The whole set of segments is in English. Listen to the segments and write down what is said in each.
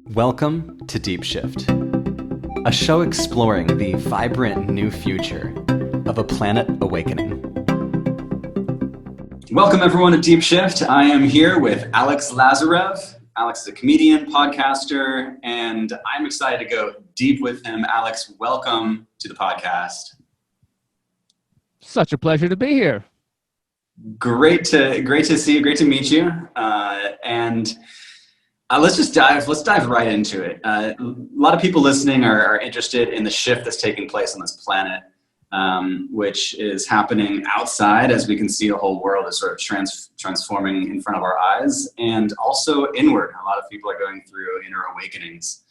Welcome to Deep Shift, a show exploring the vibrant new future of a planet awakening. Welcome everyone to Deep Shift. I am here with Alex Lasarev. Alex is a comedian, podcaster, and I'm excited to go deep with him. Alex, welcome to the podcast. Such a pleasure to be here. Great to see you. Great to meet you. Let's dive right into it. A lot of people listening are interested in the shift that's taking place on this planet, which is happening outside, as we can see the whole world is sort of transforming in front of our eyes, and also inward. A lot of people are going through inner awakenings.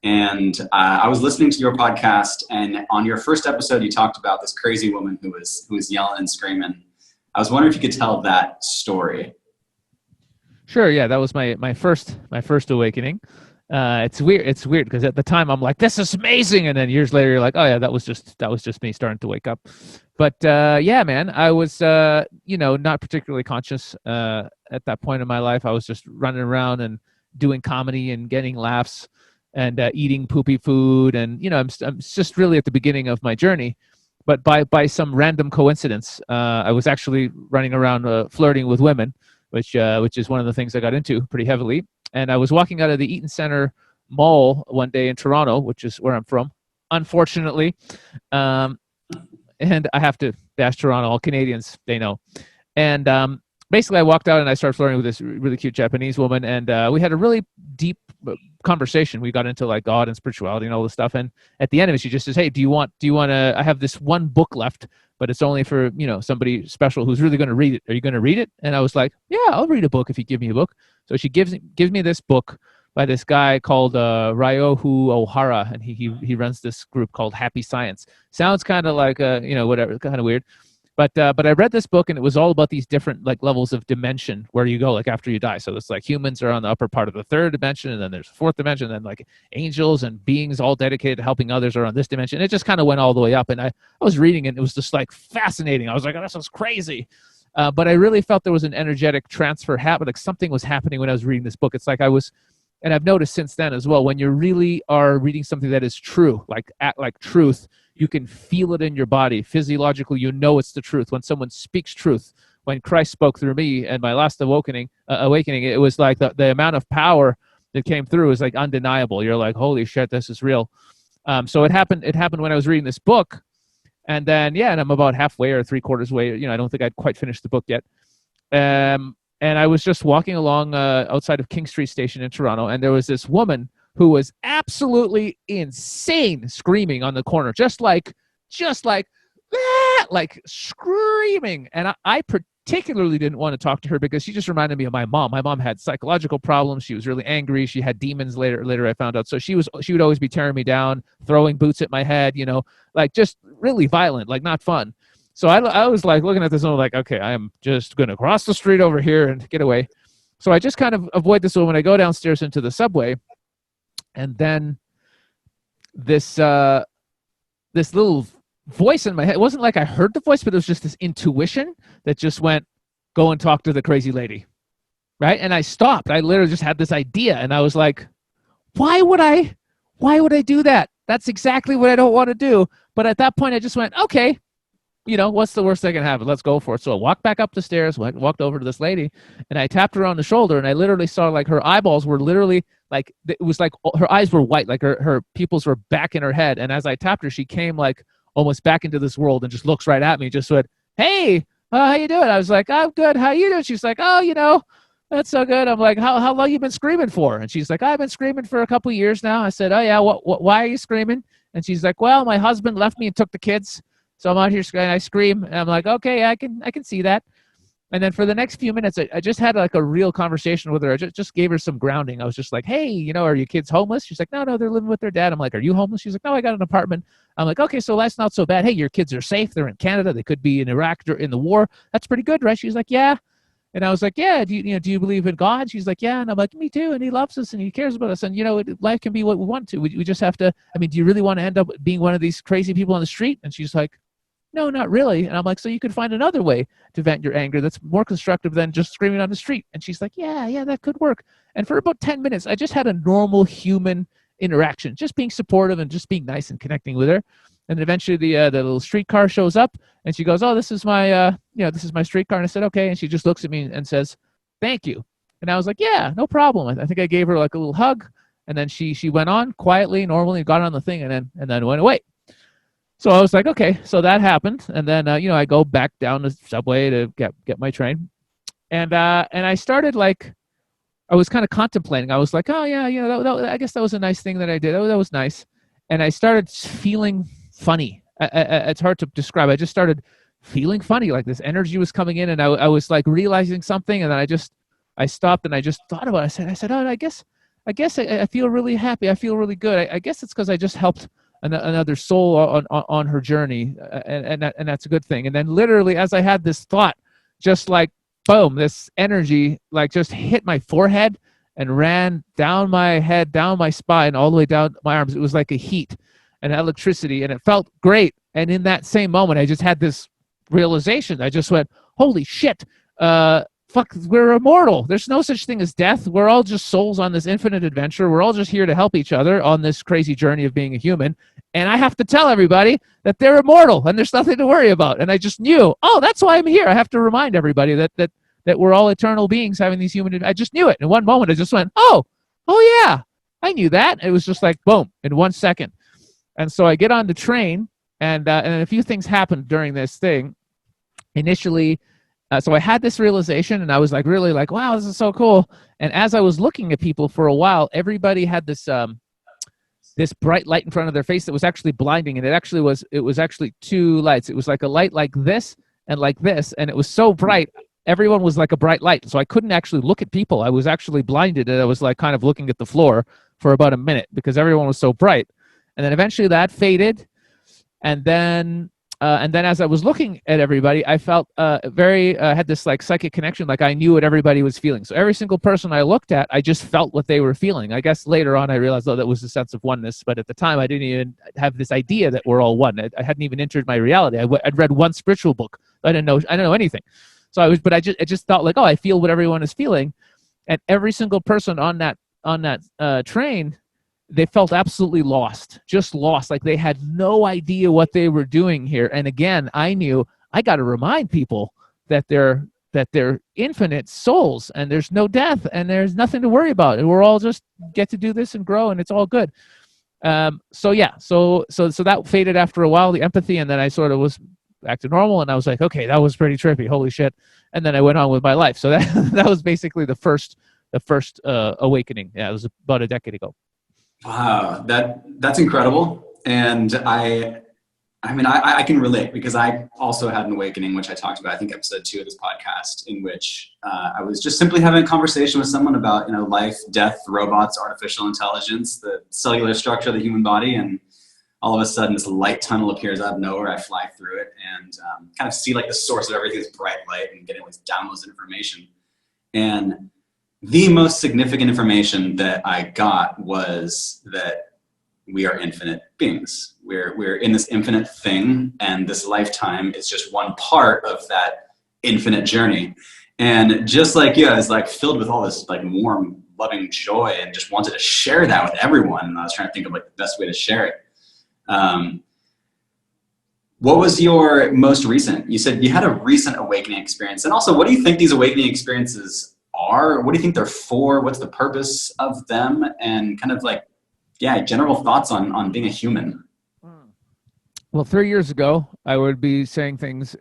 And I was listening to your podcast, and on your first episode, you talked about this crazy woman who was yelling and screaming. I was wondering if you could tell that story. Sure, yeah, that was my first awakening. It's weird because at the time I'm like, this is amazing, and then years later you're like, oh yeah, that was just me starting to wake up. But yeah, man, I was not particularly conscious at that point in my life. I was just running around and doing comedy and getting laughs and eating poopy food, and I'm just really at the beginning of my journey. But by some random coincidence, I was actually running around flirting with women, which is one of the things I got into pretty heavily. And I was walking out of the Eaton Centre Mall one day in Toronto, which is where I'm from, unfortunately. And I have to bash Toronto. All Canadians, they know. And basically, I walked out and I started flirting with this really cute Japanese woman, and we had a really deep conversation. We got into like God and spirituality and all this stuff. And at the end of it, she just says, "Hey, do you want to? I have this one book left, but it's only for somebody special who's really going to read it. Are you going to read it?" And I was like, "Yeah, I'll read a book if you give me a book." So she gives me this book by this guy called Ryohu Ohara, and he runs this group called Happy Science. Sounds kind of like whatever, kind of weird. But I read this book, and it was all about these different like levels of dimension where you go like after you die. So it's like humans are on the upper part of the third dimension, and then there's a fourth dimension, and then like angels and beings all dedicated to helping others are on this dimension. It just kind of went all the way up, and I was reading it, and it was just like fascinating. I was like, oh, this was crazy. But I really felt there was an energetic transfer happening, like something was happening when I was reading this book. It's like and I've noticed since then as well, when you really are reading something that is true, like truth, you can feel it in your body. Physiologically, it's the truth. When someone speaks truth, when Christ spoke through me and my last awakening, it was like the amount of power that came through is like undeniable. You're like, holy shit, this is real. So it happened when I was reading this book. And then, and I'm about halfway or 3/4 way. I don't think I'd quite finished the book yet. And I was just walking along outside of King Street Station in Toronto, and there was this woman who was absolutely insane, screaming on the corner, just like that, like screaming. And I particularly didn't want to talk to her because she just reminded me of my mom. My mom had psychological problems. She was really angry. She had demons later I found out. So she would always be tearing me down, throwing boots at my head, like just really violent, like not fun. So I was like looking at this and I'm like, okay, I am just going to cross the street over here and get away. So I just kind of avoid this woman. I go downstairs into the subway, and then this little voice in my head, it wasn't like I heard the voice, but it was just this intuition that just went, go and talk to the crazy lady, right? And I stopped. I literally just had this idea, and I was like, why would I do that? That's exactly what I don't want to do. But at that point, I just went, okay, what's the worst that can happen? Let's go for it. So I walked back up the stairs, walked over to this lady, and I tapped her on the shoulder, and I literally saw like her eyeballs were literally like, it was like her eyes were white, like her pupils were back in her head. And as I tapped her, she came like almost back into this world and just looks right at me, just went, hey, how you doing? I was like, I'm good. How you doing? She's like, oh, that's so good. I'm like, how long you been screaming for? And she's like, I've been screaming for a couple of years now. I said, oh yeah, why are you screaming? And she's like, well, my husband left me and took the kids. So I'm out here and I scream, and I'm like, okay, I can see that. And then for the next few minutes, I just had like a real conversation with her. I just gave her some grounding. I was just like, hey, are your kids homeless? She's like, no, they're living with their dad. I'm like, are you homeless? She's like, no, I got an apartment. I'm like, okay, so that's not so bad. Hey, your kids are safe. They're in Canada. They could be in Iraq or in the war. That's pretty good, right? She's like, yeah. And I was like, yeah, do you believe in God? She's like, yeah. And I'm like, me too. And he loves us and he cares about us. And, life can be what we want to. We just have to, do you really want to end up being one of these crazy people on the street? And she's like, no, not really. And I'm like, so you could find another way to vent your anger that's more constructive than just screaming on the street. And she's like, yeah, that could work. And for about 10 minutes, I just had a normal human interaction, just being supportive and just being nice and connecting with her. And then eventually the little streetcar shows up and she goes, oh, this is my, this is my streetcar. And I said, okay. And she just looks at me and says, thank you. And I was like, yeah, no problem. I think I gave her like a little hug. And then she went on quietly, normally, got on the thing and then went away. So I was like, okay, so that happened. And then, I go back down the subway to get my train. And I started like, I was kind of contemplating. I was like, oh yeah, I guess that was a nice thing that I did. That was nice. And I started feeling funny. It's hard to describe. I just started feeling funny. Like this energy was coming in and I was like realizing something. And then I stopped and I just thought about it. I said, oh, I guess I feel really happy. I feel really good. I guess it's because I just helped another soul on her journey, and that's a good thing. And then literally, as I had this thought, just like boom, this energy like just hit my forehead and ran down my head, down my spine, all the way down my arms. It was like a heat and electricity, and it felt great. And in that same moment, I just had this realization. I just went, "Holy shit! Fuck, we're immortal. There's no such thing as death. We're all just souls on this infinite adventure. We're all just here to help each other on this crazy journey of being a human. And I have to tell everybody that they're immortal and there's nothing to worry about." And I just knew, oh, that's why I'm here. I have to remind everybody that we're all eternal beings having these human. I just knew it. In one moment, I just went, oh yeah, I knew that. It was just like boom in 1 second. And so I get on the train, and a few things happened during this thing. Initially. So I had this realization, and I was like, really like, wow, this is so cool. And as I was looking at people for a while, everybody had this this bright light in front of their face that was actually blinding, and it was actually two lights. It was like a light like this, and it was so bright. Everyone was like a bright light, so I couldn't actually look at people. I was actually blinded, and I was like kind of looking at the floor for about a minute because everyone was so bright. And then eventually that faded, and then as I was looking at everybody, I felt had this like psychic connection, like I knew what everybody was feeling. So every single person I looked at, I just felt what they were feeling. I guess later on I realized, that was a sense of oneness, but at the time I didn't even have this idea that we're all one. I hadn't even entered my reality. I'd read one spiritual book. I didn't know anything. So I just thought like, oh, I feel what everyone is feeling, and every single person on that train, they felt absolutely lost, just lost. Like they had no idea what they were doing here. And again, I knew I got to remind people that they're infinite souls and there's no death and there's nothing to worry about. And we're all just get to do this and grow and it's all good. So that faded after a while, the empathy. And then I sort of was back to normal and I was like, okay, that was pretty trippy. Holy shit. And then I went on with my life. So that was basically the first awakening. Yeah. It was about a decade ago. Wow, that's incredible. And I mean, I can relate because I also had an awakening, which I talked about, I think episode 2 of this podcast, in which I was just simply having a conversation with someone about, life, death, robots, artificial intelligence, the cellular structure of the human body. And all of a sudden this light tunnel appears out of nowhere. I fly through it and kind of see like the source of everything, this bright light, and getting these downloads of information. And the most significant information that I got was that we are infinite beings. We're in this infinite thing, and this lifetime is just one part of that infinite journey. And just like you, I was like filled with all this like warm, loving joy, and just wanted to share that with everyone. And I was trying to think of like the best way to share it. What was your most recent? You said you had a recent awakening experience, and also, what do you think these awakening experiences are? What do you think they're for? What's the purpose of them? And kind of like, general thoughts on being a human. Well, 3 years ago, I would be saying things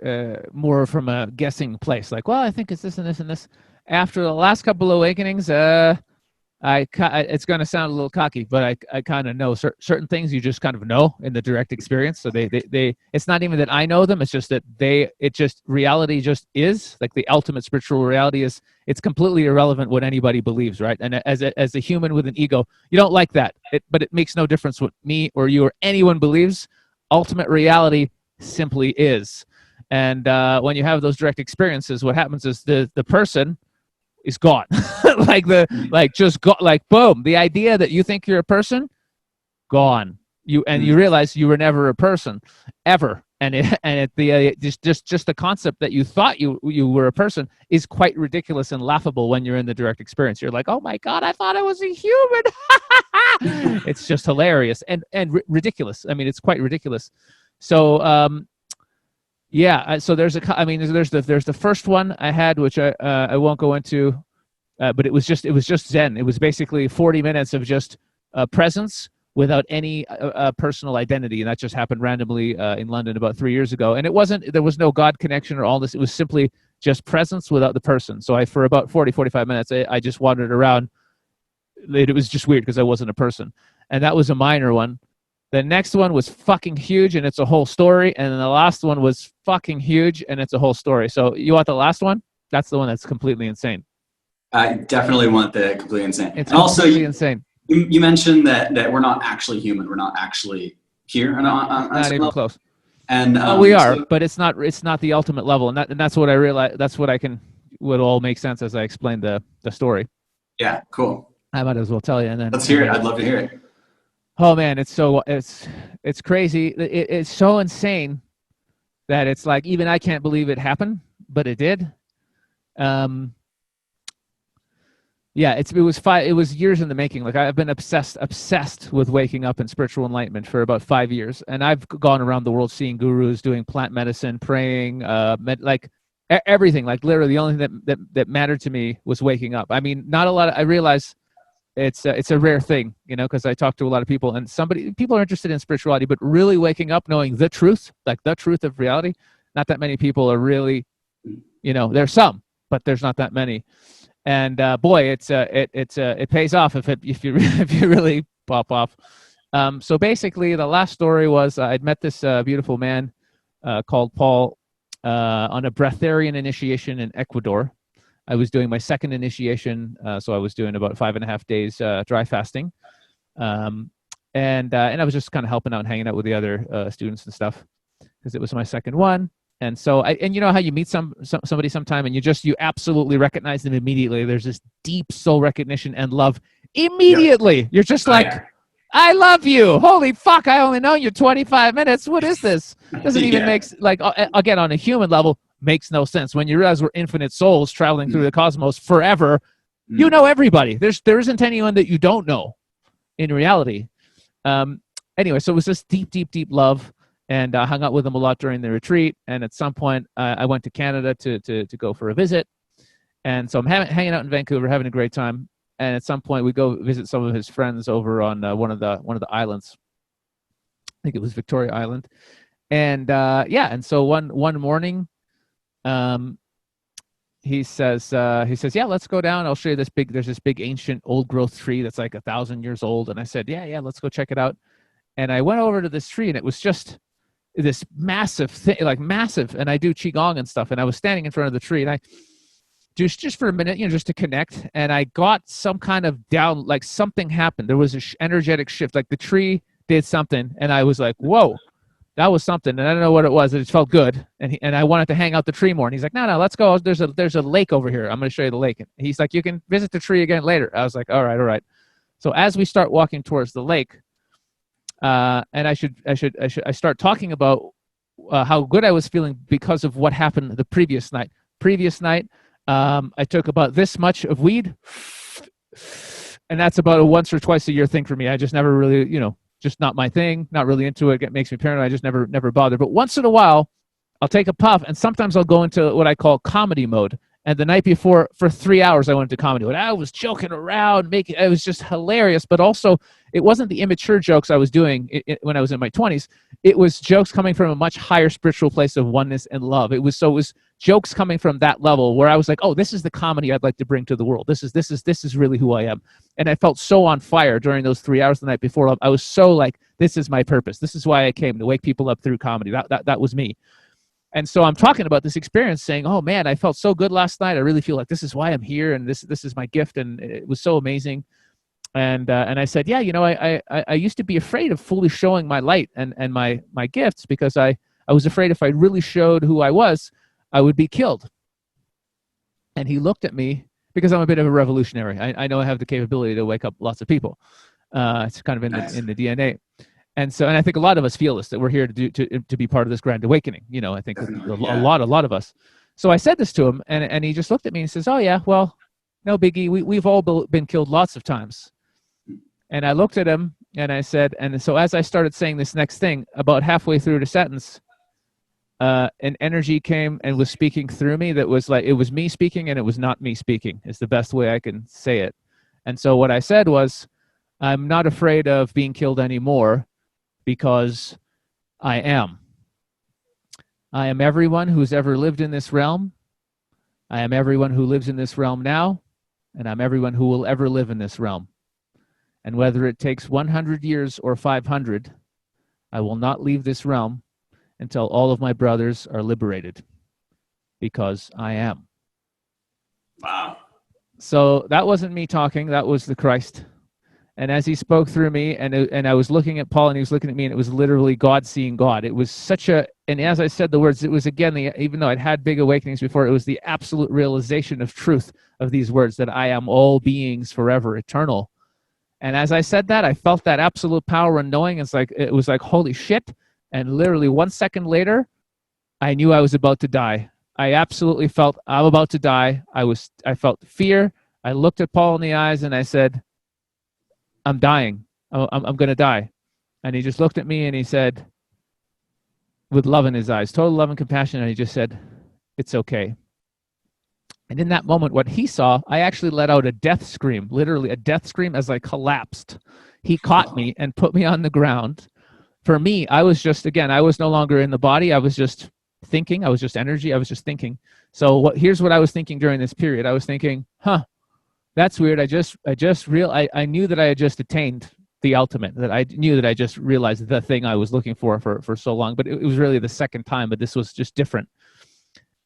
more from a guessing place, like, well, I think it's this and this and this. After the last couple of awakenings, it's going to sound a little cocky, but I kind of know certain things you just kind of know in the direct experience. So they it's not even that I know them. It's just that reality just is like the ultimate spiritual reality is. It's completely irrelevant what anybody believes, right? And as a human with an ego, you don't like that, but it makes no difference what me or you or anyone believes. Ultimate reality simply is. And when you have those direct experiences, what happens is the person is gone. Boom. The idea that you think you're a person, gone. You realize you were never a person, ever. and just the concept that you thought you were a person is quite ridiculous and laughable when you're in the direct experience. You're like, oh my god, I thought I was a human. It's just hilarious and ridiculous. I mean, it's quite ridiculous. So yeah, so there's the first one I had, which I won't go into, but it was just Zen. It was basically 40 minutes of just presence without any personal identity, and that just happened randomly in London about 3 years ago. And there was no God connection or all this. It was simply just presence without the person. So for about 45 minutes, I just wandered around. It was just weird because I wasn't a person, and that was a minor one. The next one was fucking huge, and it's a whole story. And then the last one was fucking huge, and it's a whole story. So you want the last one? That's the one that's completely insane. I definitely want the completely insane. It's and also, completely insane. You mentioned that we're not actually human. We're not actually here. Not even close. And well, we are, but it's not the ultimate level, and that's what I realized. That's what would all make sense as I explained the story. Yeah, cool. I might as well tell you, and then let's hear it. I'd love to hear it. Oh man, it's crazy. It's so insane that it's like even I can't believe it happened, but it did. Yeah, it was years in the making. Like I've been obsessed with waking up and spiritual enlightenment for about 5 years, and I've gone around the world seeing gurus, doing plant medicine, praying, everything. Like literally, the only thing that mattered to me was waking up. I mean, not a lot. I realize it's a rare thing, because I talk to a lot of people, and people are interested in spirituality, but really waking up, knowing the truth, like the truth of reality. Not that many people are really, there's some, but there's not that many. And boy, it pays off if you really pop off. So basically, the last story was I'd met this beautiful man called Paul on a breatharian initiation in Ecuador. I was doing my second initiation, so I was doing about 5.5 days dry fasting, and I was just kind of helping out and hanging out with the other students and stuff because it was my second one. And so, and you know how you meet somebody sometime and you absolutely recognize them immediately. There's this deep soul recognition and love immediately. Yep. You're just like, yeah. I love you. Holy fuck! I only know you 25 minutes. What is this? Doesn't even make again on a human level makes no sense. When you realize we're infinite souls traveling through the cosmos forever, you know everybody. There isn't anyone that you don't know in reality. Anyway, so it was this deep love. And I hung out with them a lot during the retreat. And at some point, I went to Canada to go for a visit. And so I'm hanging out in Vancouver, having a great time. And at some point, we go visit some of his friends over on one of the islands. I think it was Victoria Island. And and so one morning, he says, yeah, let's go down. I'll show you there's this big ancient old growth tree that's like 1,000 years old. And I said, yeah, let's go check it out. And I went over to this tree, and it was just this massive thing, like massive. And I do qigong and stuff. And I was standing in front of the tree, and I just for a minute, just to connect. And I got some kind of like something happened. There was an energetic shift, like the tree did something. And I was like, whoa, that was something. And I don't know what it was. It just felt good. And I wanted to hang out the tree more. And he's like, no, let's go. There's a lake over here. I'm going to show you the lake. And he's like, you can visit the tree again later. I was like, all right. So as we start walking towards the lake, and I start talking about how good I was feeling because of what happened the previous night. I took about this much of weed, and that's about a once or twice a year thing for me. I just never really, just not my thing, not really into it. It makes me paranoid. I just never bothered. But once in a while, I'll take a puff, and sometimes I'll go into what I call comedy mode. And the night before, for 3 hours, I went into comedy mode. I was joking around, it was just hilarious. But also, it wasn't the immature jokes I was doing when I was in my 20s. It was jokes coming from a much higher spiritual place of oneness and love. It was jokes coming from that level where I was like, oh, this is the comedy I'd like to bring to the world. This is really who I am. And I felt so on fire during those 3 hours the night before. I was so like, this is my purpose. This is why I came, to wake people up through comedy. That was me. And so I'm talking about this experience saying, oh man, I felt so good last night. I really feel like this is why I'm here. And this is my gift. And it was so amazing. And I said, yeah, I used to be afraid of fully showing my light and my gifts because I was afraid if I really showed who I was, I would be killed. And he looked at me because I'm a bit of a revolutionary. I know I have the capability to wake up lots of people. It's kind of in the DNA. And so, and I think a lot of us feel this, that we're here to be part of this grand awakening. You know, I think that Definitely, a yeah. lot of us. So I said this to him, and he just looked at me and says, "Oh yeah, well, no biggie. We've all been killed lots of times." And I looked at him and I said, and so as I started saying this next thing, about halfway through the sentence, an energy came and was speaking through me that was like, it was me speaking and it was not me speaking, is the best way I can say it. And so what I said was, I'm not afraid of being killed anymore because I am. I am everyone who's ever lived in this realm. I am everyone who lives in this realm now, and I'm everyone who will ever live in this realm. And whether it takes 100 years or 500, I will not leave this realm until all of my brothers are liberated, because I am. Wow. So that wasn't me talking, that was the Christ. And as he spoke through me, and I was looking at Paul and he was looking at me, and it was literally God seeing God. It was such a, and as I said the words, it was again, even though I'd had big awakenings before, it was the absolute realization of truth of these words, that I am all beings forever, eternal. And as I said that, I felt that absolute power and knowing. It was like, holy shit. And literally 1 second later, I knew I was about to die. I absolutely felt I'm about to die. I felt fear. I looked at Paul in the eyes and I said, I'm dying. I'm going to die. And he just looked at me and he said, with love in his eyes, total love and compassion, and he just said, it's okay. And in that moment, what he saw, I actually let out a death scream, literally a death scream as I collapsed. He caught me and put me on the ground. For me, I was just, again, I was no longer in the body. I was just thinking. I was just energy. I was just thinking. So here's what I was thinking during this period. I was thinking, that's weird. I knew that I had just attained the ultimate, that I knew that I just realized the thing I was looking for so long, but it was really the second time, but this was just different.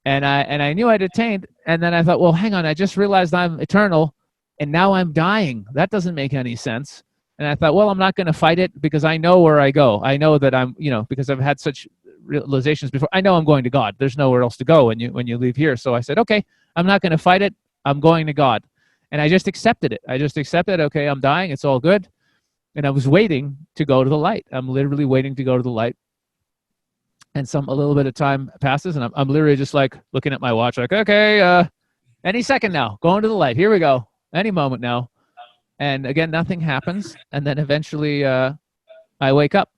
And I knew I'd attained, and then I thought, well, hang on, I just realized I'm eternal, and now I'm dying. That doesn't make any sense. And I thought, well, I'm not going to fight it because I know where I go. I know that I'm, because I've had such realizations before. I know I'm going to God. There's nowhere else to go when you leave here. So I said, okay, I'm not going to fight it. I'm going to God. And I just accepted it. I just accepted, okay, I'm dying. It's all good. And I was waiting to go to the light. I'm literally waiting to go to the light. And a little bit of time passes, and I'm literally just like looking at my watch, like, okay, any second now, going to the light. Here we go. Any moment now. And again, nothing happens. And then eventually I wake up.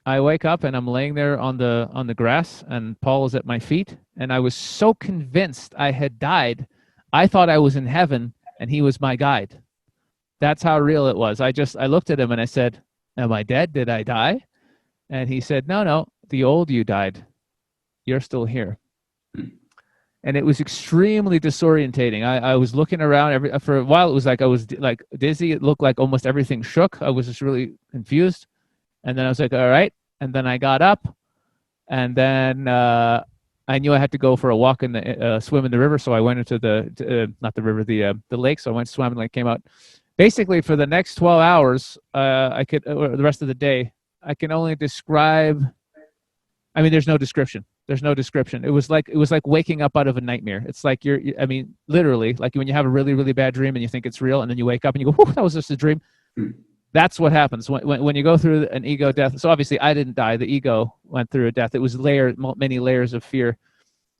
I wake up and I'm laying there on the grass, and Paul is at my feet. And I was so convinced I had died. I thought I was in heaven and he was my guide. That's how real it was. I looked at him and I said, am I dead? Did I die? And he said, no, the old you died. You're still here. And it was extremely disorientating. I was looking around for a while. It was like I was like dizzy. It looked like almost everything shook. I was just really confused. And then I was like, all right. And then I got up, and then I knew I had to go for a walk in the swim in the river. So I went into not the river, the lake. So I went swimming, like came out. Basically, for the next 12 hours, or the rest of the day, I can only describe. I mean, there's no description. There's no description. It was like waking up out of a nightmare. It's like literally, like when you have a really, really bad dream and you think it's real, and then you wake up and you go, "Whew, that was just a dream." That's what happens when you go through an ego death. So obviously, I didn't die. The ego went through a death. It was many layers of fear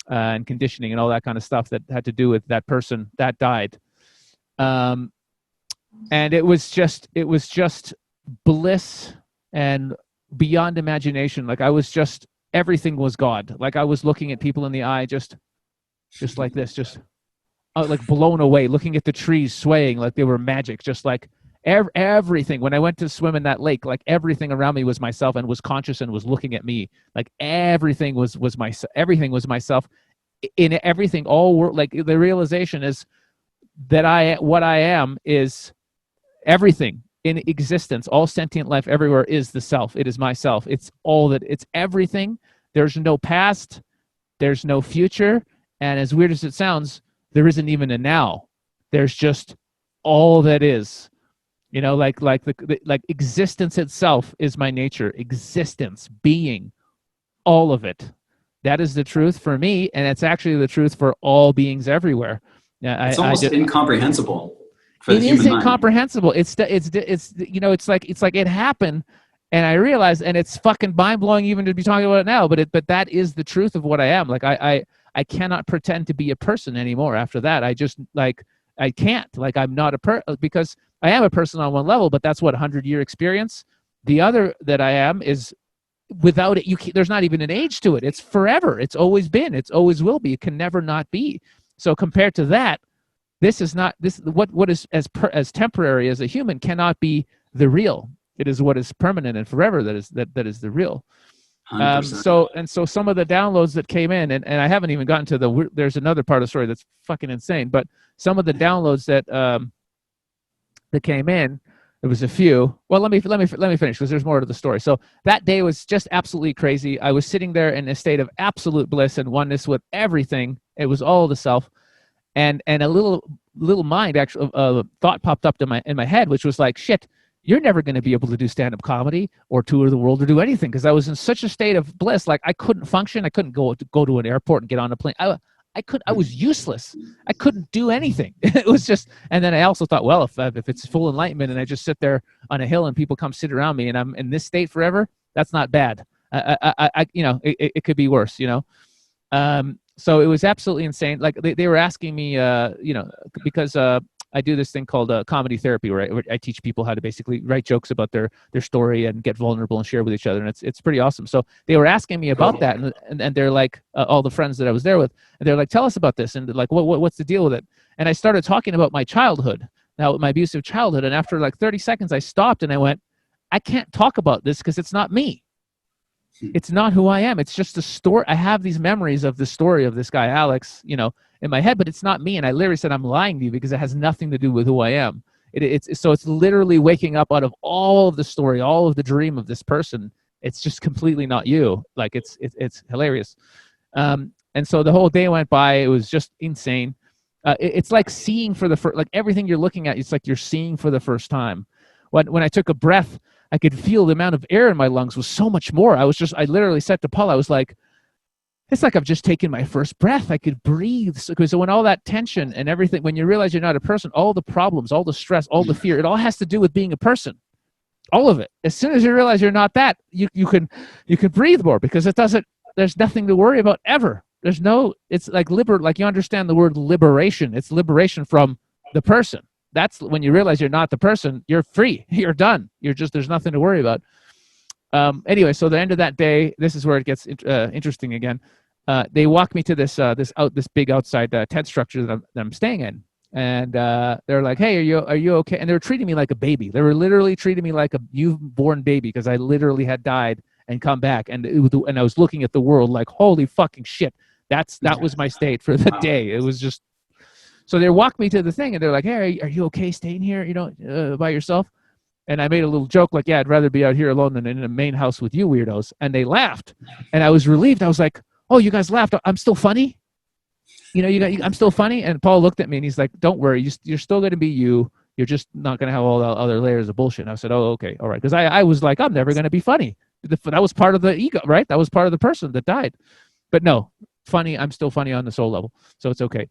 and conditioning and all that kind of stuff that had to do with that person that died. And it was just bliss and beyond imagination. Like everything was God. Like I was looking at people in the eye, just like this, just like blown away, looking at the trees swaying like they were magic, just like everything. When I went to swim in that lake, like everything around me was myself and was conscious and was looking at me. Like everything was myself in everything. Like the realization is that what I am is everything in existence. All sentient life everywhere is the self. It is myself. It's everything. There's no past, there's no future, and as weird as it sounds, there isn't even a now. There's just all that is. Like existence itself is my nature. Existence, being, all of it. That is the truth for me, and it's actually the truth for all beings everywhere. It's almost incomprehensible. for the It is human mind. incomprehensible. It's like it happened, and I realized, and it's fucking mind blowing even to be talking about it now. But that is the truth of what I am. Like I cannot pretend to be a person anymore after that. I just like I can't. Like I'm not because I am a person on one level, but that's what 100-year experience. The other that I am is without it. There's not even an age to it. It's forever. It's always been. It's always will be. It can never not be. So compared to that, this is not this. What is as temporary as a human cannot be the real. It is what is permanent and forever that is the real. 100%. So some of the downloads that came in, and I haven't even gotten to there's another part of the story that's fucking insane, but some of the downloads that came in, there was a few. Well, let me finish because there's more to the story. So that day was just absolutely crazy. I was sitting there in a state of absolute bliss and oneness with everything. It was all the self, and a little mind actually thought popped up in my head, which was like, shit, you're never going to be able to do stand-up comedy or tour the world or do anything, because I was in such a state of bliss. Like I couldn't function. I couldn't go to an airport and get on a plane. I was useless. I couldn't do anything. It was just, and then I also thought, well, if it's full enlightenment and I just sit there on a hill and people come sit around me and I'm in this state forever, that's not bad. It could be worse, So it was absolutely insane. Like they were asking me, because I do this thing called comedy therapy, where I teach people how to basically write jokes about their story and get vulnerable and share with each other, and it's pretty awesome. So they were asking me about that, and they're like, all the friends that I was there with, and they're like, tell us about this, and like, what's the deal with it? And I started talking about my childhood, my abusive childhood, and after like 30 seconds, I stopped and I went, I can't talk about this because it's not me. It's not who I am. It's just a story. I have these memories of the story of this guy, Alex, in my head, but it's not me. And I literally said, I'm lying to you because it has nothing to do with who I am. It's literally waking up out of all of the story, all of the dream of this person. It's just completely not you. Like it's hilarious. And so the whole day went by. It was just insane. It's like seeing for the first, like everything you're looking at, it's like you're seeing for the first time. When I took a breath, I could feel the amount of air in my lungs was so much more. I literally said to Paul, I was like, it's like I've just taken my first breath. I could breathe. So when all that tension and everything, when you realize you're not a person, all the problems, all the stress, all the fear, it all has to do with being a person. All of it. As soon as you realize you're not that, you can breathe more, because there's nothing to worry about ever. It's like like you understand the word liberation. It's liberation from the person. That's when you realize you're not the person, you're free, you're done. There's nothing to worry about. Anyway, so the end of that day, this is where it gets interesting again. They walk me to this big outside tent structure that I'm staying in, and they're like, "Hey, are you okay?" And they were treating me like a baby. They were literally treating me like a newborn baby, because I literally had died and come back, and I was looking at the world like, "Holy fucking shit!" That was my state for the day. It was just. So they walked me to the thing, and they're like, "Hey, are you okay staying here? By yourself?" And I made a little joke like, "Yeah, I'd rather be out here alone than in a main house with you weirdos." And they laughed, and I was relieved. I was like, "Oh, you guys laughed. I'm still funny. I'm still funny." And Paul looked at me and he's like, "Don't worry, you're still going to be you. You're just not going to have all the other layers of bullshit." And I said, "Oh, okay, all right." Because I was like, I'm never going to be funny. That was part of the ego, right? That was part of the person that died. But no, funny. I'm still funny on the soul level, so it's okay.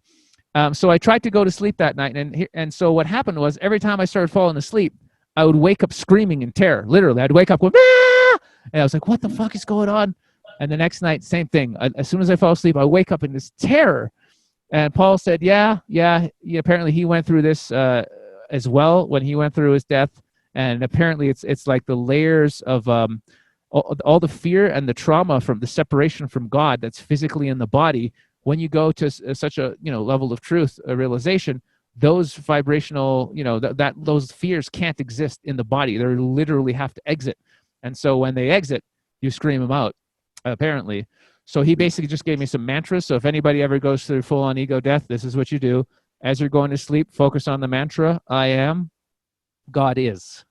So I tried to go to sleep that night, and so what happened was, every time I started falling asleep, I would wake up screaming in terror. Literally, I'd wake up going, "Ah!" And I was like, "What the fuck is going on?" And the next night, same thing. As soon as I fall asleep, I wake up in this terror. And Paul said, yeah, apparently he went through this as well when he went through his death. And apparently it's like the layers of all the fear and the trauma from the separation from God that's physically in the body. When you go to such a level of truth, a realization, those vibrational, those fears can't exist in the body. They literally have to exit. And so when they exit, you scream them out, apparently. So he basically just gave me some mantras. So if anybody ever goes through full-on ego death, this is what you do. As you're going to sleep, focus on the mantra, I am, God is.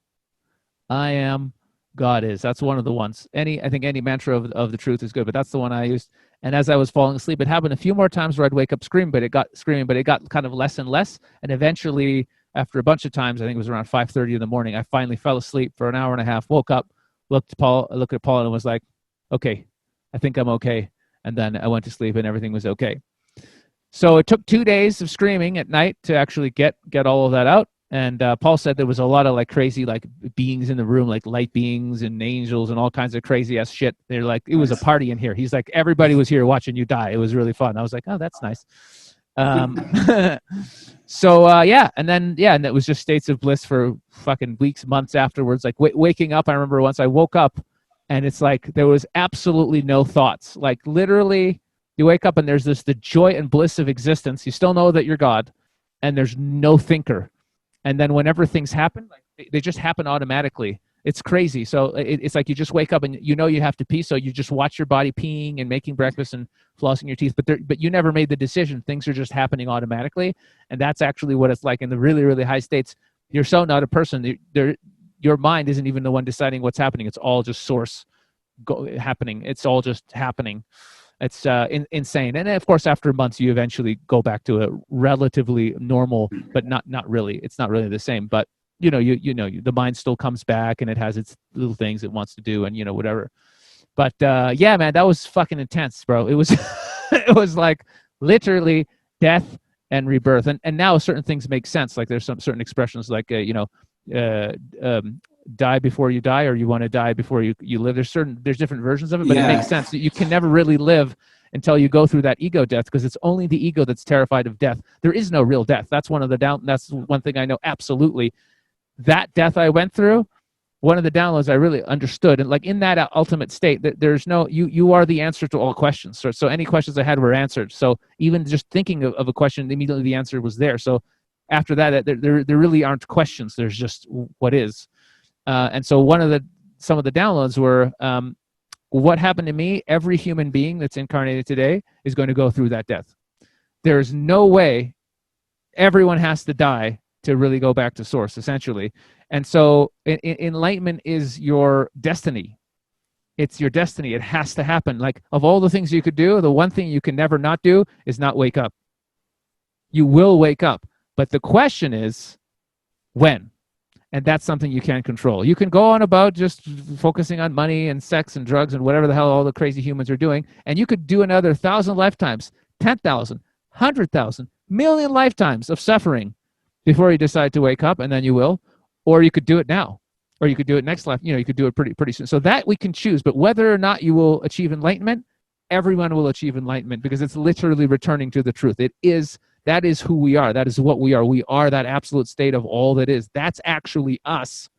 I am, God is. That's one of the ones. I think any mantra of the truth is good, but that's the one I used. And as I was falling asleep, it happened a few more times where I'd wake up screaming, but it got kind of less and less. And eventually, after a bunch of times, I think it was around 5:30 in the morning, I finally fell asleep for an hour and a half, woke up, looked at Paul, and was like, okay, I think I'm okay. And then I went to sleep and everything was okay. So it took 2 days of screaming at night to actually get all of that out. And Paul said there was a lot of like crazy like beings in the room, like light beings and angels and all kinds of crazy ass shit. They're like, it was a party in here. He's like, everybody was here watching you die. It was really fun. I was like, oh, that's nice. So yeah, and then yeah, and it was just states of bliss for fucking weeks, months afterwards. Like waking up, I remember once I woke up, and it's like there was absolutely no thoughts. Like literally, you wake up and there's the joy and bliss of existence. You still know that you're God, and there's no thinker. And then whenever things happen, like they just happen automatically. It's crazy. So it's like you just wake up and you know you have to pee, so you just watch your body peeing and making breakfast and flossing your teeth. But you never made the decision. Things are just happening automatically, and that's actually what it's like in the really really high states. You're so not a person. Your mind isn't even the one deciding what's happening. It's all just source happening. It's all just happening. It's insane. And then, of course, after months, you eventually go back to a relatively normal, but not really. It's not really the same. But you know, the mind still comes back and it has its little things it wants to do, and whatever. But yeah, man, that was fucking intense, bro. It was it was like literally death and rebirth. And now certain things make sense. Like there's some certain expressions like die before you die, or you want to die before you live. There's different versions of it, but it makes sense that you can never really live until you go through that ego death, because it's only the ego that's terrified of death. There is no real death. That's that's one thing I know absolutely. That death I went through, one of the downloads I really understood, and like in that ultimate state, that there's no you are the answer to all questions. So any questions I had were answered. So even just thinking of a question, immediately the answer was there. So after that, there really aren't questions. There's just what is. And so some of the downloads were, what happened to me, every human being that's incarnated today is going to go through that death. There's no way everyone has to die to really go back to source, essentially. And so enlightenment is your destiny. It's your destiny. It has to happen. Like, of all the things you could do, the one thing you can never not do is not wake up. You will wake up. But the question is, when? And that's something you can't control. You can go on about just focusing on money and sex and drugs and whatever the hell all the crazy humans are doing, and you could do another 1,000 lifetimes, 10,000, 100,000, million lifetimes of suffering before you decide to wake up, and then you will. Or you could do it now, or you could do it next life. You could do it pretty soon. So that we can choose. But whether or not you will achieve enlightenment, everyone will achieve enlightenment, because it's literally returning to the truth. That is who we are. That is what we are. We are that absolute state of all that is. That's actually us.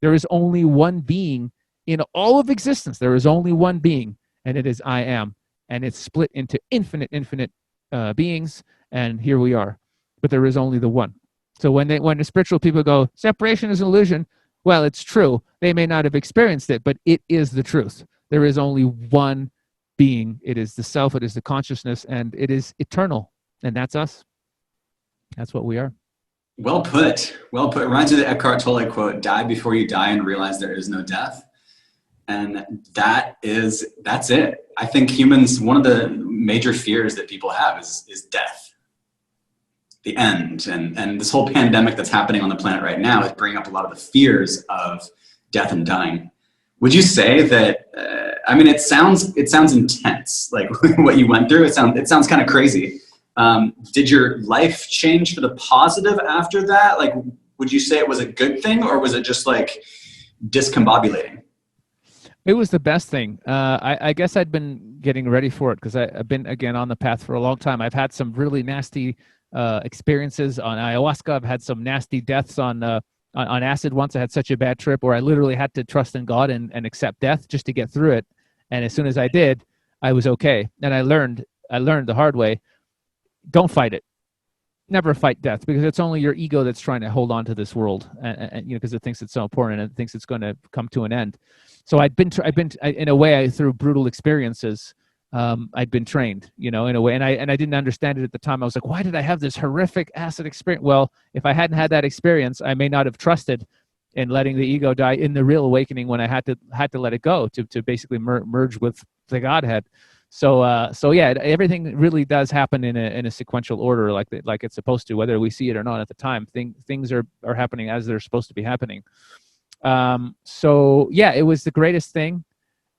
There is only one being in all of existence. There is only one being, and it is I am. And it's split into infinite beings, and here we are. But there is only the one. So when the spiritual people go, separation is an illusion, well, it's true. They may not have experienced it, but it is the truth. There is only one being. It is the self. It is the consciousness, and it is eternal. And that's us. That's what we are. Well put. Well put. It reminds me of the Eckhart Tolle quote, die before you die and realize there is no death. And that's it. I think humans, one of the major fears that people have is death, the end. And this whole pandemic that's happening on the planet right now is bringing up a lot of the fears of death and dying. Would you say that, it sounds intense, like what you went through. It sounds kind of crazy. Did your life change for the positive after that? Like, would you say it was a good thing, or was it just like discombobulating? It was the best thing. I guess I'd been getting ready for it, because I've been, again, on the path for a long time. I've had some really nasty experiences on ayahuasca. I've had some nasty deaths on acid once. I had such a bad trip where I literally had to trust in God and accept death just to get through it. And as soon as I did, I was okay. And I learned the hard way. Don't fight it. Never fight death, because it's only your ego that's trying to hold on to this world, and because it thinks it's so important and it thinks it's going to come to an end. So I've been in a way, through brutal experiences, I'd been trained, in a way, and I didn't understand it at the time. I was like, why did I have this horrific acid experience? Well, if I hadn't had that experience, I may not have trusted in letting the ego die in the real awakening, when I had to let it go to basically merge with the Godhead. So yeah, everything really does happen in a sequential order, like it's supposed to, whether we see it or not at the time. Things are happening as they're supposed to be happening. So yeah, it was the greatest thing.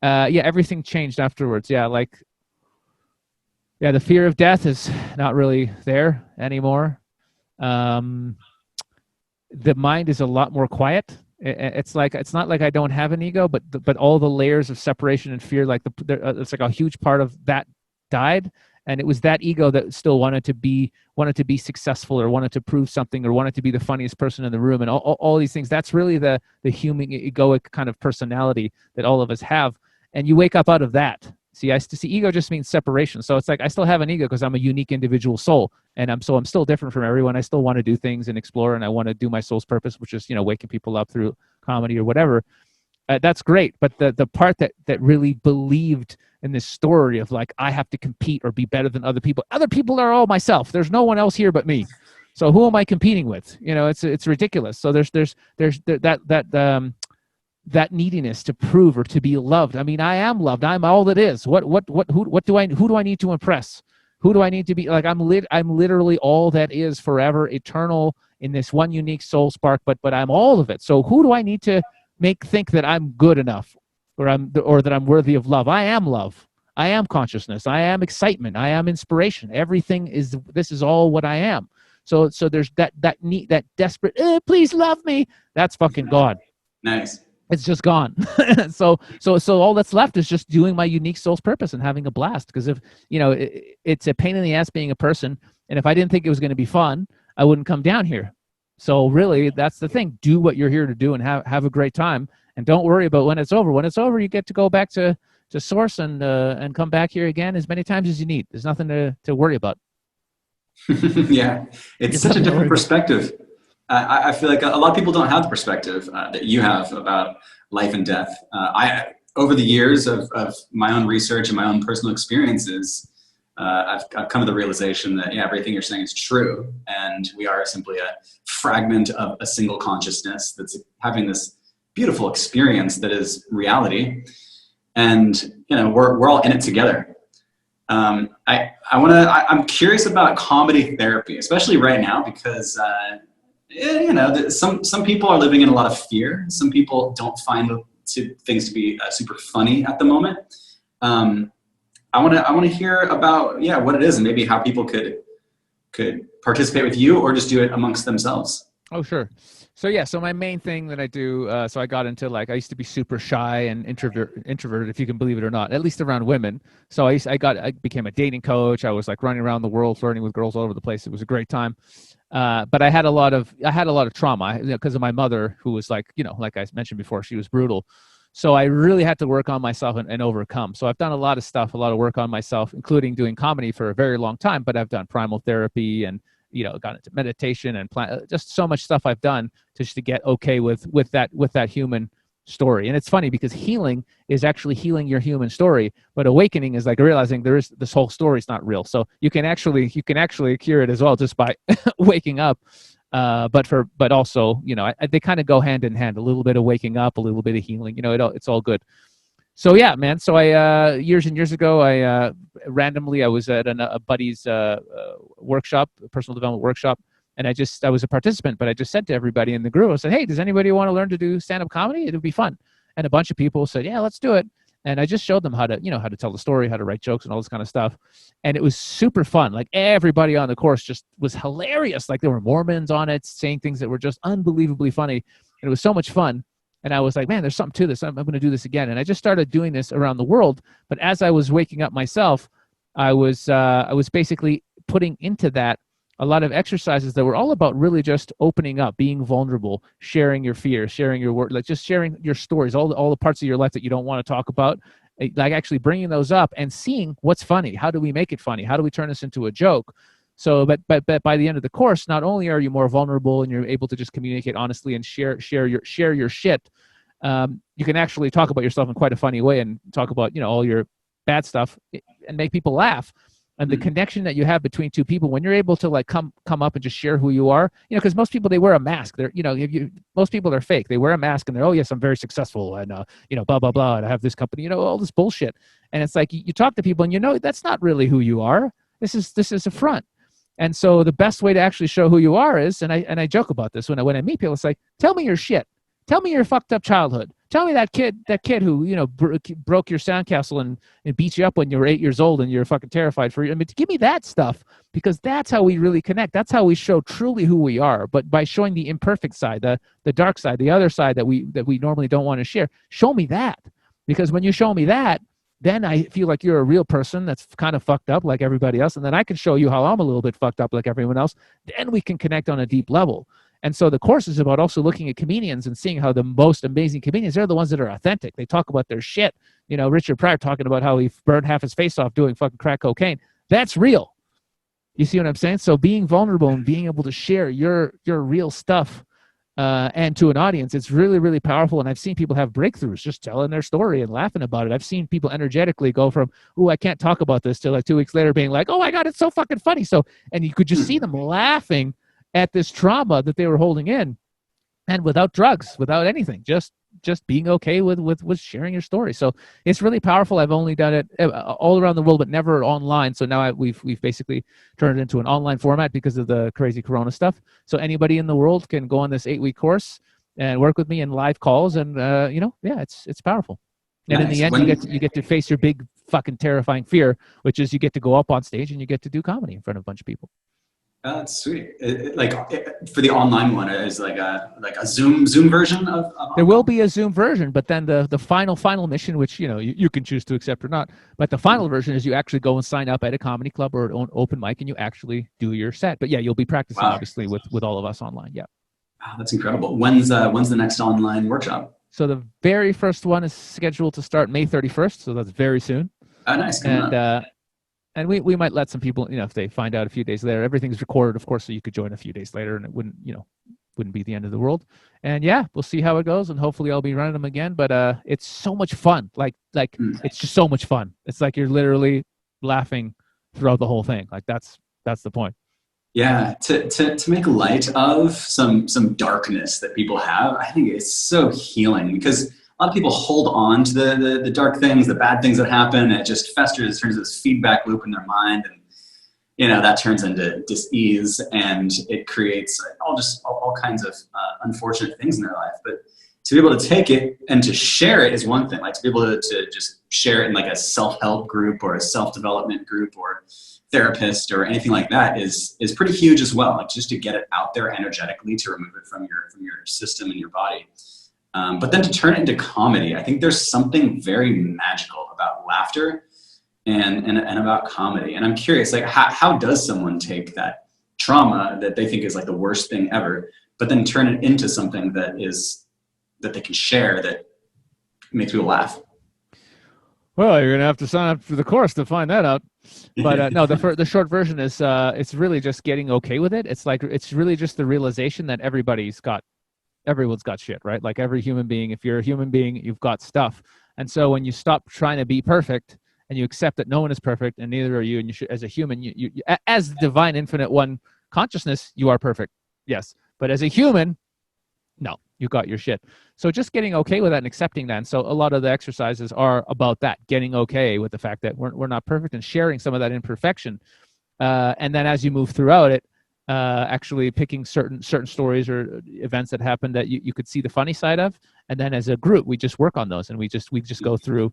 Yeah, everything changed afterwards. Yeah, the fear of death is not really there anymore. the mind is a lot more quiet. It's like, it's not like I don't have an ego, but all the layers of separation and fear, like it's like a huge part of that died, and it was that ego that still wanted to be successful, or wanted to prove something, or wanted to be the funniest person in the room, and all these things. That's really the human egoic kind of personality that all of us have, and you wake up out of that. See, ego just means separation. So it's like I still have an ego because I'm a unique individual soul, and I'm still different from everyone. I still want to do things and explore, and I want to do my soul's purpose, which is, waking people up through comedy or whatever. That's great, but the part that really believed in this story of like, I have to compete or be better than other people. Other people are all myself. There's no one else here but me. So who am I competing with? It's ridiculous. So there's that neediness to prove or to be loved. I mean, I am loved. I'm all that is. Who do I need to impress? Who do I need to be? Like, I'm literally all that is, forever, eternal, in this one unique soul spark, but I'm all of it. So who do I need to think that I'm good enough, or that I'm worthy of love? I am love. I am consciousness. I am excitement. I am inspiration. This is all what I am. So there's that need, that desperate, please love me. That's fucking gone. Nice. It's just gone. So all that's left is just doing my unique soul's purpose and having a blast. Because if it's a pain in the ass being a person, and if I didn't think it was going to be fun, I wouldn't come down here. So really, that's the thing. Do what you're here to do and have a great time, and don't worry about when it's over. When it's over, you get to go back to source and come back here again as many times as you need. There's nothing to worry about. Yeah, it's such a different perspective. I feel like a lot of people don't have the perspective that you have about life and death. Over the years of my own research and my own personal experiences, I've come to the realization that everything you're saying is true, and we are simply a fragment of a single consciousness that's having this beautiful experience that is reality, and we're all in it together. I'm curious about comedy therapy, especially right now, because some people are living in a lot of fear. Some people don't find things to be super funny at the moment. I want to hear about what it is, and maybe how people could participate with you, or just do it amongst themselves. Oh, sure. So my main thing that I do, so I got into, like, I used to be super shy and introverted, if you can believe it or not, at least around women. So I became a dating coach. I was like running around the world, flirting with girls all over the place. It was a great time. But I had a lot of trauma because of my mother, who was like I mentioned before, she was brutal. So I really had to work on myself and overcome. So I've done a lot of work on myself, including doing comedy for a very long time, but I've done primal therapy and, got into meditation and just so much stuff I've done just to get okay with that human story. And it's funny because healing is actually healing your human story, but awakening is like realizing this whole story is not real. So you can actually cure it as well, just by waking up. But also, they kind of go hand in hand, a little bit of waking up, a little bit of healing, it's all good. So yeah, man. So I, years and years ago, I randomly, I was at a buddy's workshop, a personal development workshop. And I was a participant, but I just said to everybody in the group, I said, hey, does anybody want to learn to do stand-up comedy? It would be fun. And a bunch of people said, yeah, let's do it. And I just showed them how to tell the story, how to write jokes and all this kind of stuff. And it was super fun. Like, everybody on the course just was hilarious. Like, there were Mormons on it saying things that were just unbelievably funny. And it was so much fun. And I was like, man, there's something to this. I'm going to do this again. And I just started doing this around the world. But as I was waking up myself, I was basically putting into that a lot of exercises that were all about really just opening up, being vulnerable, sharing your fears, sharing your work, like just sharing your stories, all the parts of your life that you don't want to talk about, like actually bringing those up and seeing what's funny. How do we make it funny? How do we turn this into a joke? So, but by the end of the course, not only are you more vulnerable and you're able to just communicate honestly and share your shit, you can actually talk about yourself in quite a funny way and talk about all your bad stuff and make people laugh. And the connection that you have between two people, when you're able to like come up and just share who you are, because most people, they wear a mask. They're, most people are fake. They wear a mask and they're, oh yes, I'm very successful and blah blah blah, and I have this company, all this bullshit. And it's like you talk to people and that's not really who you are. This is a front. And so the best way to actually show who you are is, and I joke about this when I meet people, it's like, tell me your shit. Tell me your fucked up childhood. Tell me that kid who, you know, broke your sandcastle and beat you up when you were 8 years old and you're fucking terrified for you. I mean, give me that stuff, because that's how we really connect. That's how we show truly who we are. But by showing the imperfect side, the dark side, the other side that we normally don't want to share, show me that. Because when you show me that, then I feel like you're a real person that's kind of fucked up like everybody else. And then I can show you how I'm a little bit fucked up like everyone else. Then we can connect on a deep level. And so the course is about also looking at comedians and seeing how the most amazing comedians, they're the ones that are authentic. They talk about their shit. You know, Richard Pryor talking about how he burned half his face off doing fucking crack cocaine. That's real. You see what I'm saying? So being vulnerable and being able to share your real stuff and to an audience, it's really, really powerful. And I've seen people have breakthroughs just telling their story and laughing about it. I've seen people energetically go from, "Oh, I can't talk about this," to like 2 weeks later being like, "Oh my God, it's so fucking funny." So, and you could just see them laughing at this trauma that they were holding in, and without drugs, without anything, just being okay with sharing your story. So it's really powerful. I've only done it all around the world, but never online. So now we've basically turned it into an online format because of the crazy Corona stuff. So anybody in the world can go on this 8-week course and work with me in live calls, and you know, yeah, it's powerful. And in the end, you get to face your big fucking terrifying fear, which is you get to go up on stage and you get to do comedy in front of a bunch of people. That's sweet. For the online one, is like a Zoom version of There will be a Zoom version, but then the final mission, which, you know, you can choose to accept or not, but the final version is you actually go and sign up at a comedy club or an open mic and you actually do your set. But yeah, you'll be practicing obviously with all of us online. Yeah. Wow, that's incredible. When's the next online workshop? So the very first one is scheduled to start May 31st, so that's very soon. Oh, nice. And we might let some people, you know, if they find out a few days later, everything's recorded, of course, so you could join a few days later and it wouldn't be the end of the world. And yeah, we'll see how it goes, and hopefully I'll be running them again. But it's so much fun. Like it's just so much fun. It's like you're literally laughing throughout the whole thing. Like that's the point. Yeah, to make light of some darkness that people have, I think it's so healing, because a lot of people hold on to the dark things, the bad things that happen, and it just festers, turns into this feedback loop in their mind, and you know, that turns into dis-ease, and it creates all kinds of unfortunate things in their life. But to be able to take it and to share it is one thing. Like to be able to just share it in like a self-help group or a self-development group or therapist or anything like that is pretty huge as well. Like just to get it out there energetically, to remove it from your system and your body. But then to turn it into comedy, I think there's something very magical about laughter and about comedy. And I'm curious, like, how does someone take that trauma that they think is like the worst thing ever, but then turn it into something that they can share that makes people laugh? Well, you're gonna have to sign up for the course to find that out. But no, the short version is it's really just getting okay with it. It's really just the realization that everyone's got shit, right? Like every human being, if you're a human being, you've got stuff. And so when you stop trying to be perfect and you accept that no one is perfect and neither are you, and you should, as a human, you as the divine infinite one consciousness, you are perfect. Yes. But as a human, no, you got your shit. So just getting okay with that and accepting that. And so a lot of the exercises are about that, getting okay with the fact that we're not perfect and sharing some of that imperfection. And then as you move throughout it, actually picking certain stories or events that happened that you could see the funny side of, and then as a group we just work on those, and we just go through,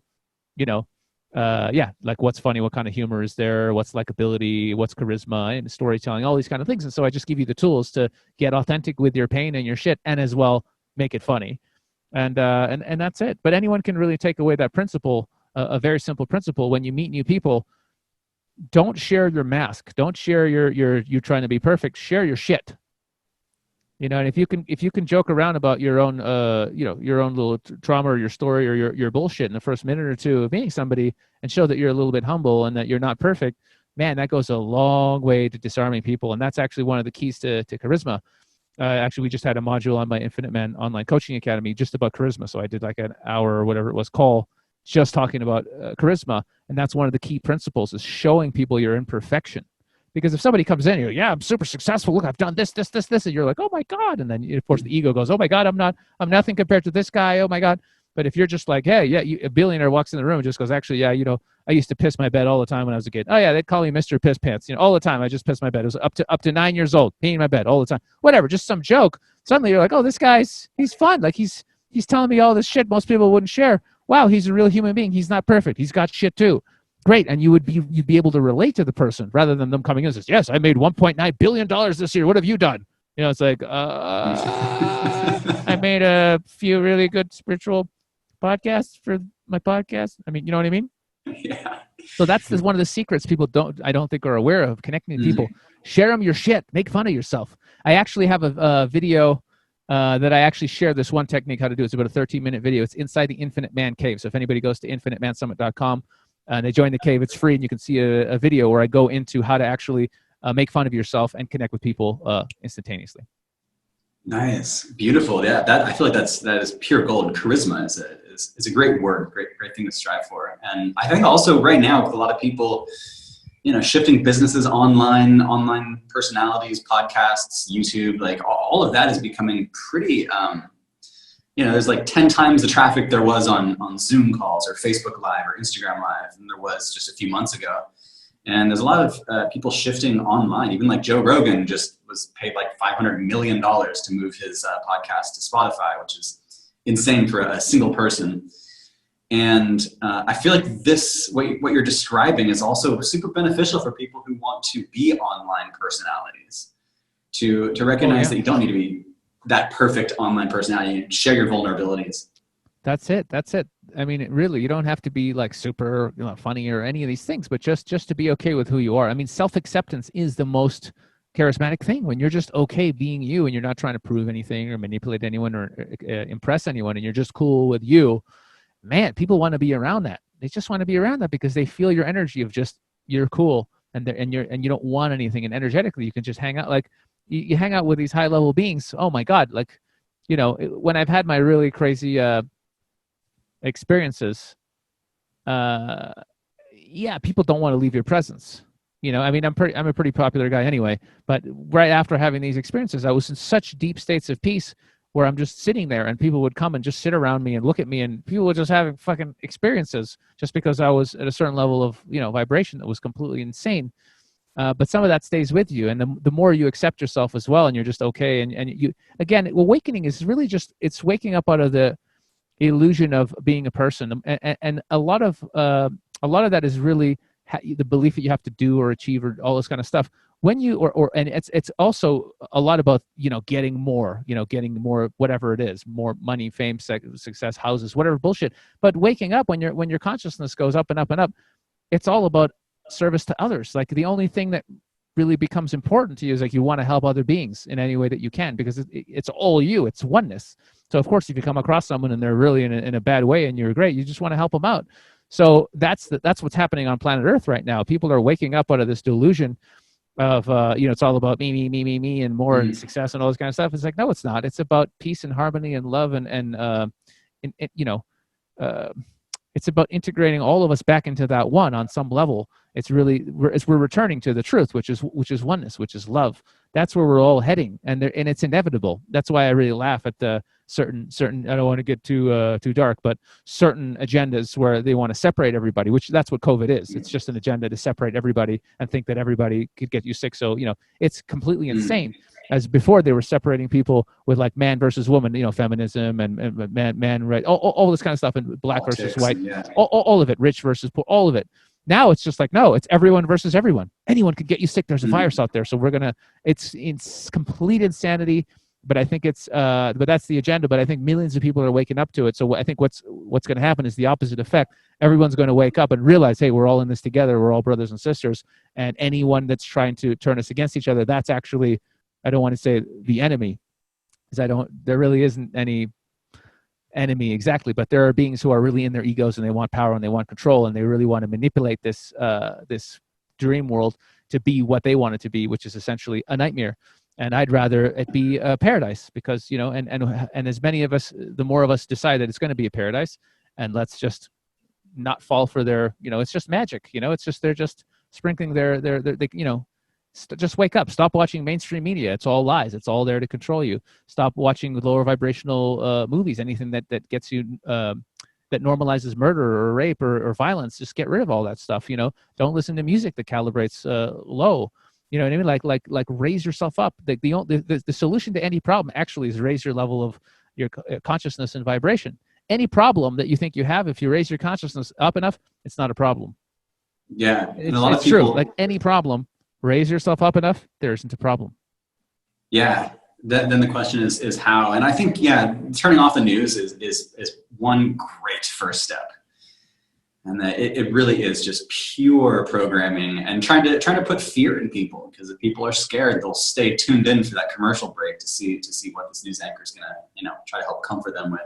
you know, like what's funny, what kind of humor is there, what's likability, what's charisma and storytelling, all these kind of things. And so I just give you the tools to get authentic with your pain and your shit, and as well make it funny, and that's it. But anyone can really take away that principle, a very simple principle. When you meet new people, don't share your mask. Don't share you trying to be perfect. Share your shit. You know, and if you can joke around about your own your own little trauma or your story or your bullshit in the first minute or two of meeting somebody, and show that you're a little bit humble and that you're not perfect, man, that goes a long way to disarming people. And that's actually one of the keys to charisma. Actually, we just had a module on my Infinite Man online coaching academy just about charisma. So I did like an hour or whatever it was call, just talking about charisma. And that's one of the key principles, is showing people your imperfection. Because if somebody comes in and you're like, yeah, I'm super successful. Look, I've done this, and you're like, oh my God. And then of course the ego goes, oh my God, I'm nothing compared to this guy. Oh my God. But if you're just like, hey, yeah, a billionaire walks in the room and just goes, actually, yeah, you know, I used to piss my bed all the time when I was a kid. Oh yeah, they'd call me Mr. Piss Pants, you know, all the time. I just piss my bed. It was up to 9 years old, peeing my bed all the time. Whatever, just some joke suddenly you're like, oh, he's fun. Like he's telling me all this shit most people wouldn't share. Wow, he's a real human being. He's not perfect. He's got shit too. Great. And you'd be able to relate to the person rather than them coming in and says, yes, I made $1.9 billion this year. What have you done? It's like, I made a few really good spiritual podcasts for my podcast. I mean, you know what I mean? Yeah. So that's one of the secrets people I don't think are aware of, connecting to people. Share them your shit. Make fun of yourself. I actually have a video that I actually share this one technique how to do. It's about a 13-minute video. It's inside the Infinite Man Cave. So if anybody goes to infinitemansummit.com and they join the cave, it's free, and you can see a video where I go into how to actually make fun of yourself and connect with people instantaneously. Nice, beautiful. Yeah, I feel like that is pure gold. Charisma is a great word, great thing to strive for. And I think also right now with a lot of people, shifting businesses online personalities, podcasts, YouTube, like all of that is becoming pretty. There's like 10 times the traffic there was on Zoom calls or Facebook Live or Instagram Live than there was just a few months ago. And there's a lot of people shifting online. Even like Joe Rogan just was paid like $500 million to move his podcast to Spotify, which is insane for a single person. And I feel like what you're describing is also super beneficial for people who want to be online personalities, to recognize that you don't need to be that perfect online personality. You share your vulnerabilities. That's it. I mean, really, you don't have to be like super funny or any of these things, but just to be okay with who you are. I mean, self-acceptance is the most charismatic thing, when you're just okay being you and you're not trying to prove anything or manipulate anyone or impress anyone, and you're just cool with you. Man, people want to be around that. They just want to be around that because they feel your energy of just, you're cool and you don't want anything. And energetically, you can just hang out. Like you hang out with these high level beings. Oh my God. Like, when I've had my really crazy, experiences, people don't want to leave your presence. I mean, I'm a pretty popular guy anyway, but right after having these experiences, I was in such deep states of peace where I'm just sitting there and people would come and just sit around me and look at me, and people were just having fucking experiences just because I was at a certain level of, vibration that was completely insane. But some of that stays with you. And the more you accept yourself as well, and you're just okay. And you, again, awakening is really just, it's waking up out of the illusion of being a person. And a lot of that is really the belief that you have to do or achieve or all this kind of stuff. When you, and it's also a lot about, getting more, whatever it is, more money, fame, success, houses, whatever bullshit. But waking up, when your consciousness goes up and up and up, it's all about service to others. Like the only thing that really becomes important to you is like you want to help other beings in any way that you can, because it's all you, it's oneness. So of course, if you come across someone and they're really in a bad way and you're great, you just want to help them out. So that's what's happening on planet Earth right now. People are waking up out of this delusion of it's all about me and more and success and all this kind of stuff. It's like, no, it's not. It's about peace and harmony and love it's about integrating all of us back into that one on some level. It's really, we're returning to the truth, which is oneness, which is love. That's where we're all heading, and it's inevitable. That's why I really laugh at the certain. I don't want to get too dark, but certain agendas where they want to separate everybody. Which that's what COVID is. It's just an agenda to separate everybody and think that everybody could get you sick. So it's completely insane. As before, they were separating people with like man versus woman, feminism and man right, all this kind of stuff, and black Politics, versus white, all of it, rich versus poor, all of it. Now it's just like, no, it's everyone versus everyone. Anyone could get you sick. There's a virus out there, so it's complete insanity. But I think but that's the agenda. But I think millions of people are waking up to it. So I think what's going to happen is the opposite effect. Everyone's going to wake up and realize, hey, we're all in this together. We're all brothers and sisters. And anyone that's trying to turn us against each other, that's actually, I don't want to say the enemy, because there really isn't any enemy exactly, but there are beings who are really in their egos and they want power and they want control and they really want to manipulate this dream world to be what they want it to be, which is essentially a nightmare. And I'd rather it be a paradise, because and as many of us, the more of us decide that it's going to be a paradise, and let's just not fall for their, it's just magic, it's just, they're just sprinkling just wake up. Stop watching mainstream media. It's all lies. It's all there to control you. Stop watching lower vibrational movies. Anything that gets you, that normalizes murder or rape or violence. Just get rid of all that stuff. Don't listen to music that calibrates low. You know what I mean? Like raise yourself up. The solution to any problem actually is raise your level of your consciousness and vibration. Any problem that you think you have, if you raise your consciousness up enough, it's not a problem. Yeah. And a lot of It's true. people, Like any problem, raise yourself up enough, there isn't a problem. yeah. Then the question is how, and I think, yeah, turning off the news is one great first step. And that it really is just pure programming and trying to put fear in people, because if people are scared, they'll stay tuned in for that commercial break to see what this news anchor is going to, try to help comfort them with.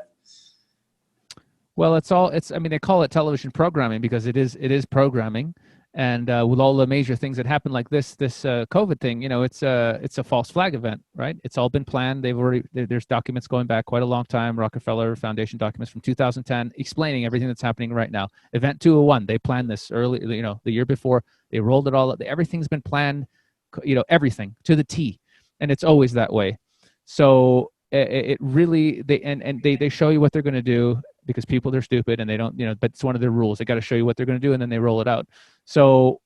Well, I mean, they call it television programming because it is programming. And with all the major things that happen, like this COVID thing, it's a false flag event, right? It's all been planned. There's documents going back quite a long time, Rockefeller Foundation documents from 2010 explaining everything that's happening right now. Event 201, they planned this early, the year before. They rolled it all up. Everything's been planned, everything to the T, and it's always that way. So it really, they show you what they're going to do, because people are stupid and they don't, but it's one of their rules. They got to show you what they're going to do, and then they roll it out. So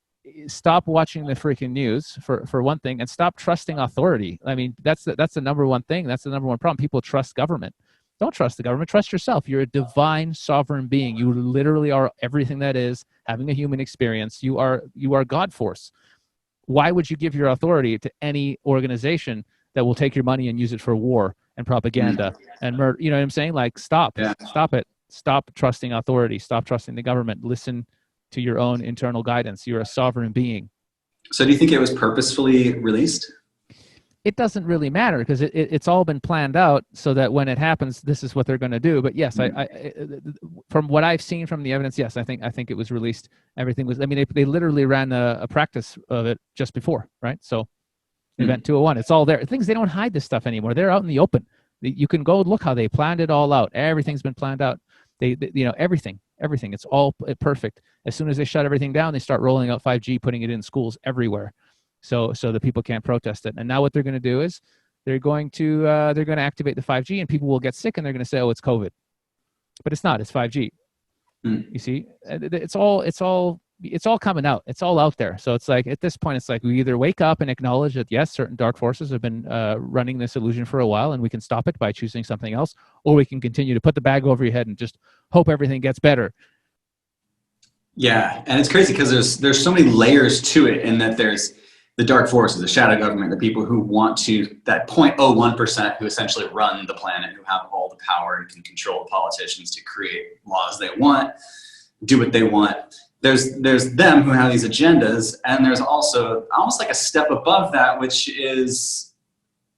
stop watching the freaking news for one thing, and stop trusting authority. I mean, that's the number one thing. That's the number one problem. People trust government. Don't trust the government. Trust yourself. You're a divine sovereign being. You literally are everything that is having a human experience. You are God force. Why would you give your authority to any organization that will take your money and use it for war and propaganda and murder? You know what I'm saying? Like, stop it. Stop trusting authority. Stop trusting the government. Listen to your own internal guidance. You're a sovereign being. So do you think it was purposefully released? It doesn't really matter, because it's all been planned out so that when it happens, this is what they're going to do. But yes, I from what I've seen from the evidence, yes, I think it was released. Everything was. I mean, they literally ran a practice of it just before, right? So Event 201, it's all there. Things, they don't hide this stuff anymore. They're out in the open. You can go look how they planned it all out. Everything's been planned out. They everything. It's all perfect. As soon as they shut everything down, they start rolling out 5G, putting it in schools everywhere, so that people can't protest it. And now what they're going to do is they're going to activate the 5G, and people will get sick, and they're going to say, oh, it's COVID, but it's not. It's 5G. You see, it's all coming out. It's all out there. So it's like, at this point, it's like we either wake up and acknowledge that, yes, certain dark forces have been running this illusion for a while, and we can stop it by choosing something else, or we can continue to put the bag over your head and just hope everything gets better. Yeah, and it's crazy because there's so many layers to it, in that there's the dark forces, the shadow government, the people who want to, that 0.01% who essentially run the planet, who have all the power and can control the politicians to create laws they want, do what they want. There's them who have these agendas, and there's also almost like a step above that, which is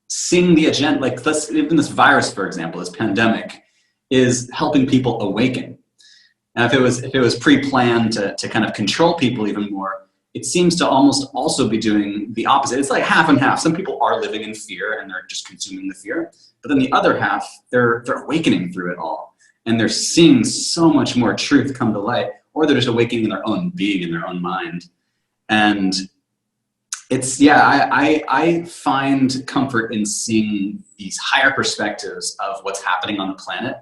seeing the agenda. Like, even this virus, for example, this pandemic, is helping people awaken. Now, if it was pre-planned to kind of control people even more, it seems to almost also be doing the opposite. It's like half and half. Some people are living in fear and they're just consuming the fear, but then the other half, they're awakening through it all, and they're seeing so much more truth come to light, or they're just awakening in their own being, in their own mind. And it's, yeah, I find comfort in seeing these higher perspectives of what's happening on the planet,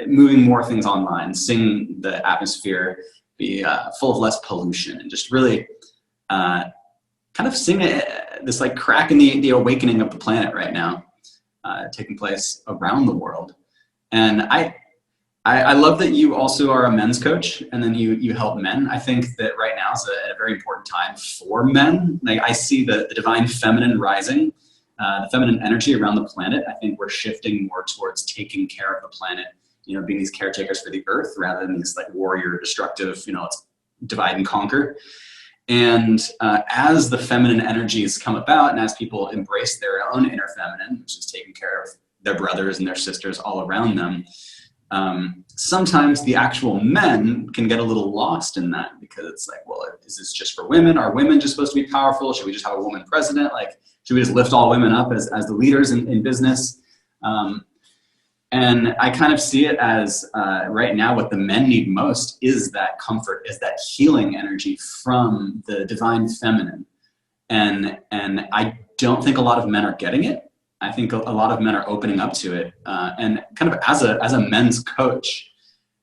moving more things online, seeing the atmosphere be full of less pollution, and just really kind of seeing this like crack in the awakening of the planet right now taking place around the world. And I love that you also are a men's coach, and then you help men. I think that right now is a very important time for men. Like, I see the divine feminine rising, the feminine energy around the planet. I think we're shifting more towards taking care of the planet, being these caretakers for the earth, rather than these like warrior destructive, it's divide and conquer. And as the feminine energies come about, and as people embrace their own inner feminine, which is taking care of their brothers and their sisters all around them, sometimes the actual men can get a little lost in that, because it's like, well, is this just for women? Are women just supposed to be powerful? Should we just have a woman president? Like, should we just lift all women up as the leaders in business? And I kind of see it as right now what the men need most is that comfort, is that healing energy from the divine feminine. And I don't think a lot of men are getting it. I think a lot of men are opening up to it. And kind of as a men's coach,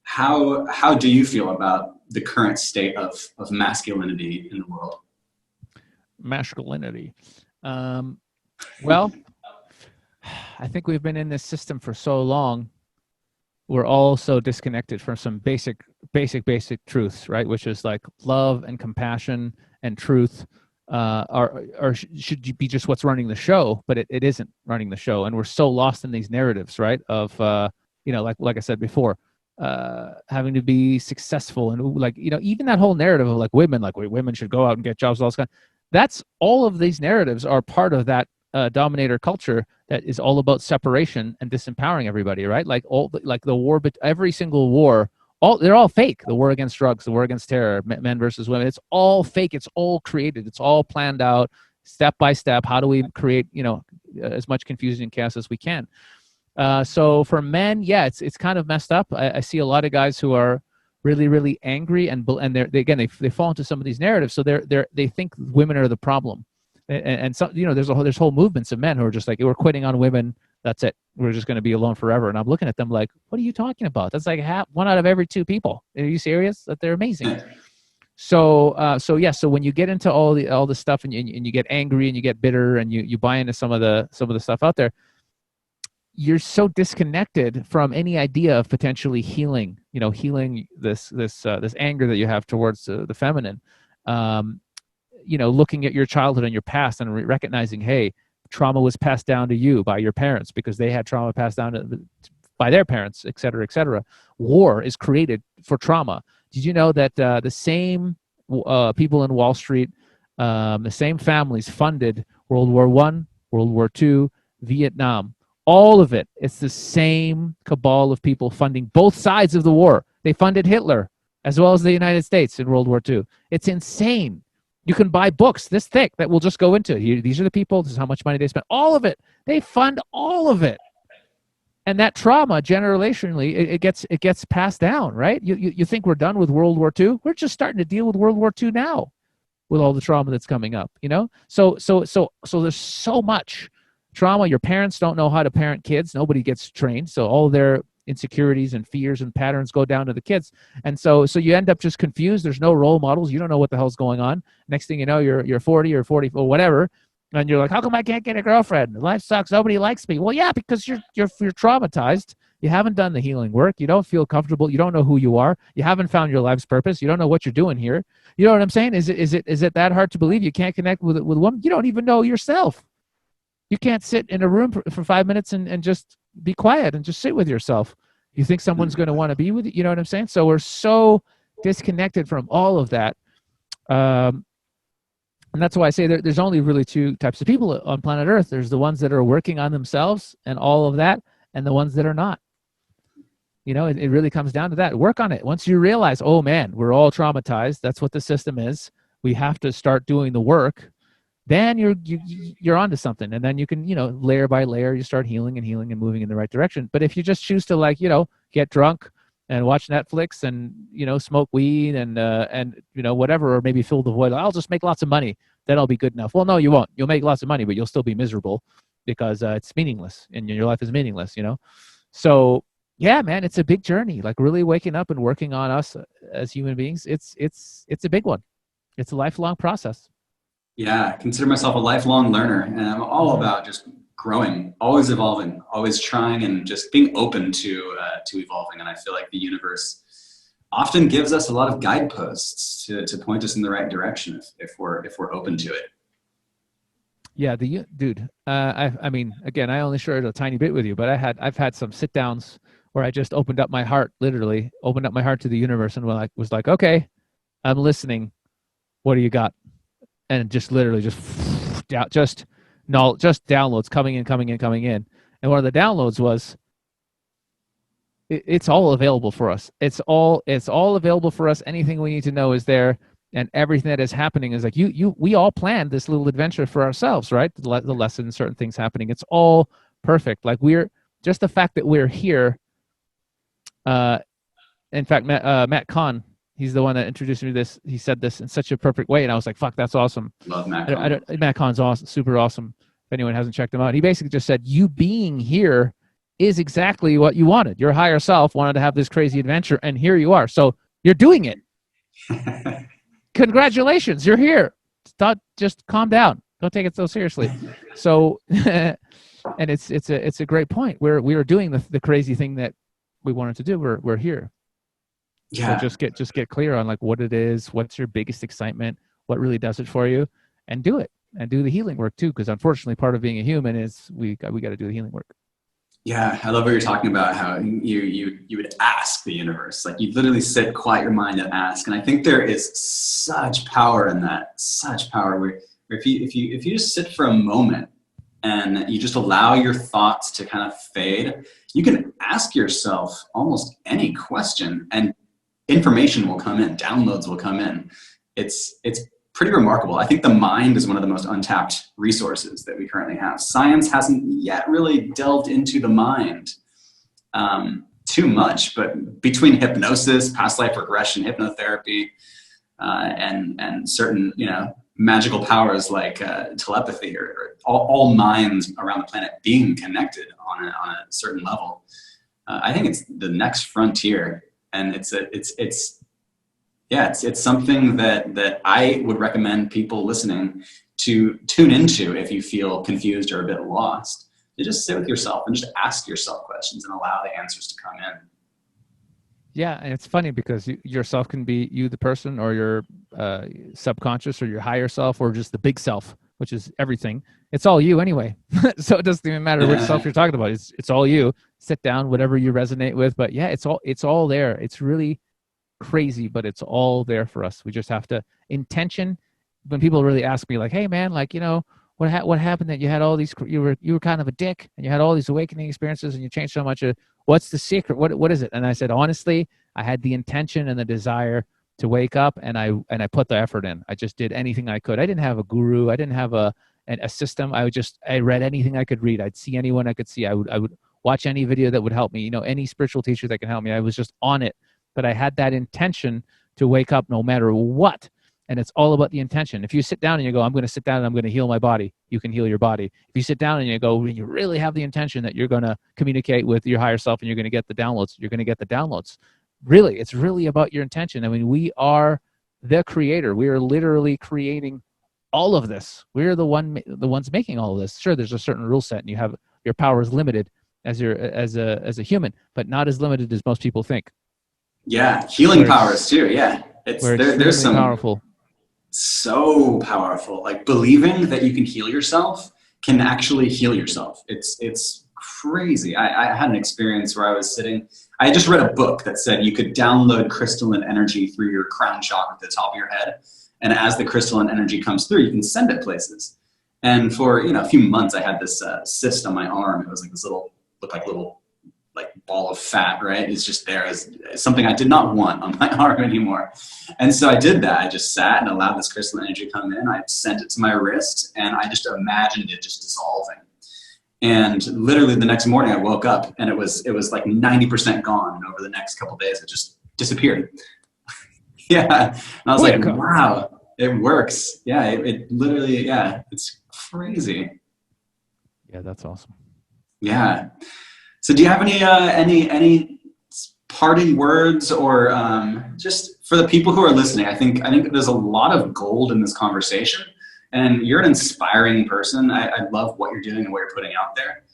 how do you feel about the current state of masculinity in the world? masculinity. Well, I think we've been in this system for so long. We're all so disconnected from some basic truths, right? Which is like love and compassion and truth should be just what's running the show, but it isn't running the show, and we're so lost in these narratives, right? Of like I said before, having to be successful, and like even that whole narrative of like women should go out and get jobs, all this kind. That's all of these narratives are part of that dominator culture that is all about separation and disempowering everybody, right? Like the war, but every single war, they're all fake. The war against drugs, the war against terror, men versus women. It's all fake. It's all created. It's all planned out, step by step. How do we create, as much confusion and chaos as we can? So for men, yeah, it's kind of messed up. I see a lot of guys who are really, really angry, and they fall into some of these narratives. So they think women are the problem, and so there's whole movements of men who are just like, we're quitting on women. That's it. We're just going to be alone forever. And I'm looking at them like, what are you talking about? That's like one out of every two people. Are you serious? That they're amazing. So when you get into all the stuff and you get angry and you get bitter and you buy into some of the stuff out there, you're so disconnected from any idea of potentially healing this anger that you have towards the feminine. Looking at your childhood and your past and recognizing, hey, trauma was passed down to you by your parents because they had trauma passed down by their parents, et cetera, et cetera. War is created for trauma. Did you know that the same people in Wall Street, the same families funded World War I, World War II, Vietnam? All of it. It's the same cabal of people funding both sides of the war. They funded Hitler as well as the United States in World War II. It's insane. You can buy books this thick that will just go into it. These are the people. This is how much money they spent. All of it. They fund all of it. And that trauma, generationally, it gets passed down, right? You think we're done with World War II? We're just starting to deal with World War II now, with all the trauma that's coming up. So there's so much trauma. Your parents don't know how to parent kids. Nobody gets trained. So all their insecurities and fears and patterns go down to the kids. And so you end up just confused. There's no role models. You don't know what the hell's going on. Next thing you know, you're 40 or 40 or whatever. And you're like, how come I can't get a girlfriend? Life sucks. Nobody likes me. Well, yeah, because you're traumatized. You haven't done the healing work. You don't feel comfortable. You don't know who you are. You haven't found your life's purpose. You don't know what you're doing here. You know what I'm saying? Is it that hard to believe you can't connect with a woman? You don't even know yourself. You can't sit in a room for 5 minutes and just be quiet and just sit with yourself. You think someone's going to want to be with you? You know what I'm saying? So we're so disconnected from all of that. And that's why I say there's only really two types of people on planet Earth. There's the ones that are working on themselves and all of that, and the ones that are not. It really comes down to that. Work on it. Once you realize, oh man, we're all traumatized. That's what the system is. We have to start doing the work. Then you're onto something, and then you can layer by layer you start healing and moving in the right direction. But if you just choose to get drunk and watch Netflix and smoke weed and whatever, or maybe fill the void, I'll just make lots of money, then I'll be good enough. Well, no, you won't. You'll make lots of money, but you'll still be miserable because it's meaningless and your life is meaningless. So yeah, man, it's a big journey. Like really waking up and working on us as human beings. It's a big one. It's a lifelong process. Yeah, I consider myself a lifelong learner, and I'm all about just growing, always evolving, always trying, and just being open to evolving. And I feel like the universe often gives us a lot of guideposts to point us in the right direction if we're open to it. Yeah, dude. I mean, again, I only shared a tiny bit with you, but I've had some sit downs where I just opened up my heart, literally opened up my heart to the universe, and was like, okay, I'm listening. What do you got? And just literally just downloads coming in. And one of the downloads was, it's all available for us. It's all available for us. Anything we need to know is there, and everything that is happening is like we all planned this little adventure for ourselves, right? The lessons, certain things happening. It's all perfect. Like we're just the fact that we're here. In fact, Matt Kahn, he's the one that introduced me to this. He said this in such a perfect way, and I was like, "Fuck, that's awesome." Love Matt Kahn. Matt Kahn's awesome, super awesome. If anyone hasn't checked him out, he basically just said, "You being here is exactly what you wanted. Your higher self wanted to have this crazy adventure, and here you are. So you're doing it. Congratulations, you're here. just calm down. Don't take it so seriously. So, and it's a great point. We are doing the crazy thing that we wanted to do. We're here. So Yeah. just get clear on like what it is, what's your biggest excitement, what really does it for you, and do it, and do the healing work too. Because unfortunately, part of being a human is we got to do the healing work. Yeah, I love what you're talking about, how you would ask the universe. Like you literally sit, quiet your mind and ask. And I think there is such power in that, such power where if you just sit for a moment and you just allow your thoughts to kind of fade, you can ask yourself almost any question and information will come in, downloads will come in. It's pretty remarkable. I think the mind is one of the most untapped resources that we currently have. Science hasn't yet really delved into the mind too much, but between hypnosis, past life regression, hypnotherapy, and certain, magical powers like telepathy or all minds around the planet being connected on a certain level, I think it's the next frontier, and it's something that I would recommend people listening to tune into if you feel confused or a bit lost. To just sit with yourself and just ask yourself questions and allow the answers to come in. Yeah, and it's funny because yourself can be you, the person, or your subconscious, or your higher self, or just the big self, which is everything. It's all you anyway. So it doesn't even matter which self you're talking about. It's all you. Sit down, whatever you resonate with. But yeah, it's all there. It's really crazy, but it's all there for us. We just have to intention. When people really ask me, like, "Hey, man, like, what happened that you had all these? You were kind of a dick, and you had all these awakening experiences, and you changed so much. What's the secret? What is it?" And I said, honestly, I had the intention and the desire to wake up, and I put the effort in. I just did anything I could. I didn't have a guru. I didn't have a system. I read anything I could read. I'd see anyone I could see. I would watch any video that would help me. Any spiritual teacher that can help me. I was just on it. But I had that intention to wake up no matter what. And it's all about the intention. If you sit down and you go, I'm going to sit down and I'm going to heal my body, you can heal your body. If you sit down and you go, when you really have the intention that you're going to communicate with your higher self and you're going to get the downloads, you're going to get the downloads. Really, it's really about your intention. I mean, we are the creator. We are literally creating all of this. We're the ones making all of this. Sure, there's a certain rule set and you have your power is limited as a human, but not as limited as most people think. Yeah, healing powers too. Yeah, there's some powerful. So powerful. Like believing that you can heal yourself can actually heal yourself. It's crazy. I had an experience where I was sitting. I just read a book that said you could download crystalline energy through your crown chakra at the top of your head, and as the crystalline energy comes through, you can send it places. And for a few months, I had this cyst on my arm. It was like this looked like little ball of fat, right? It's just there as something I did not want on my arm anymore. And so I did that. I just sat and allowed this crystalline energy to come in. I sent it to my wrist and I just imagined it just dissolving. And literally the next morning I woke up and it was like 90% gone. And over the next couple of days, it just disappeared. Yeah. And I was like, wow, it works. Yeah. It literally, yeah, it's crazy. Yeah. That's awesome. Yeah. So do you have any parting words or just for the people who are listening? I think there's a lot of gold in this conversation, and you're an inspiring person. I love what you're doing and what you're putting out there.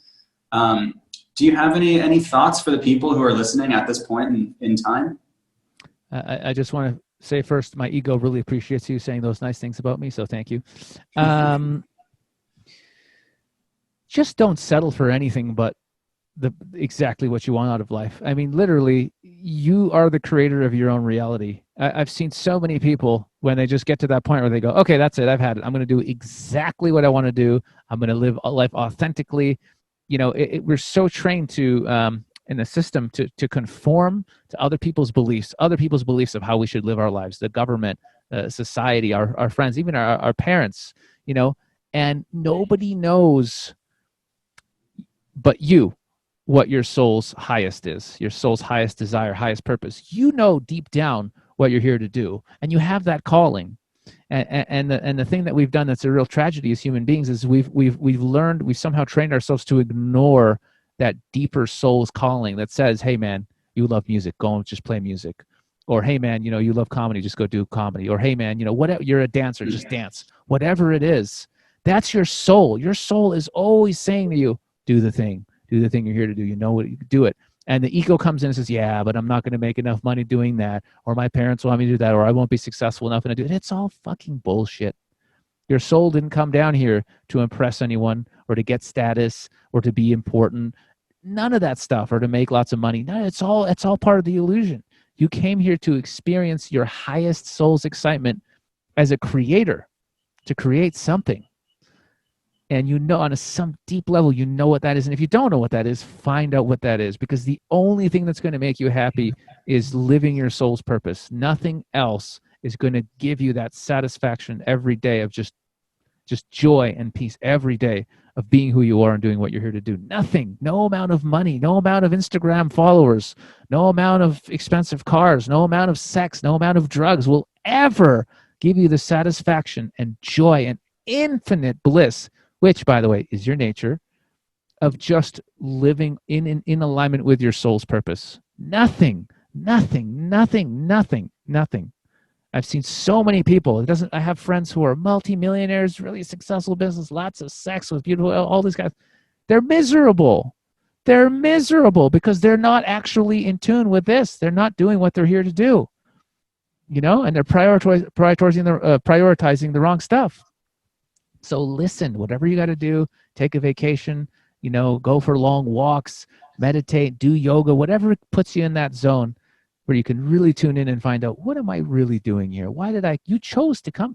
Do you have any thoughts for the people who are listening at this point in time? I just want to say first, my ego really appreciates you saying those nice things about me, so thank you. Just don't settle for anything but exactly what you want out of life. I mean, literally, you are the creator of your own reality. I've seen so many people when they just get to that point where they go, okay, that's it. I've had it. I'm going to do exactly what I want to do. I'm going to live a life authentically. We're so trained to, in the system to conform to other people's beliefs of how we should live our lives, the government, society, our friends, even our parents, and nobody knows but you what your soul's highest is, your soul's highest desire, highest purpose. Deep down what you're here to do, and you have that calling. And the thing that we've done that's a real tragedy as human beings is we've somehow trained ourselves to ignore that deeper soul's calling that says, hey man, you love music, go and just play music. Or, hey man, you love comedy, just go do comedy. Or, hey man, whatever, you're a dancer, just dance. Whatever it is, that's your soul. Your soul is always saying to you, do the thing you're here to do. You know what, you do it. And the ego comes in and says, yeah, but I'm not going to make enough money doing that, or my parents want me to do that, or I won't be successful enough to do it. It's all fucking bullshit. Your soul didn't come down here to impress anyone or to get status or to be important. None of that stuff, or to make lots of money. No, it's all part of the illusion. You came here to experience your highest soul's excitement as a creator, to create something. And on some deep level, you know what that is. And if you don't know what that is, find out what that is. Because the only thing that's going to make you happy is living your soul's purpose. Nothing else is going to give you that satisfaction every day of just joy and peace every day of being who you are and doing what you're here to do. Nothing, no amount of money, no amount of Instagram followers, no amount of expensive cars, no amount of sex, no amount of drugs will ever give you the satisfaction and joy and infinite bliss, which, by the way, is your nature, of just living in alignment with your soul's purpose. Nothing. I've seen so many people. I have friends who are multimillionaires, really successful business, lots of sex with beautiful, all these guys. They're miserable. They're miserable because they're not actually in tune with this. They're not doing what they're here to do, and they're prioritizing the wrong stuff. So listen, whatever you got to do, take a vacation, go for long walks, meditate, do yoga, whatever puts you in that zone where you can really tune in and find out, what am I really doing here? You chose to come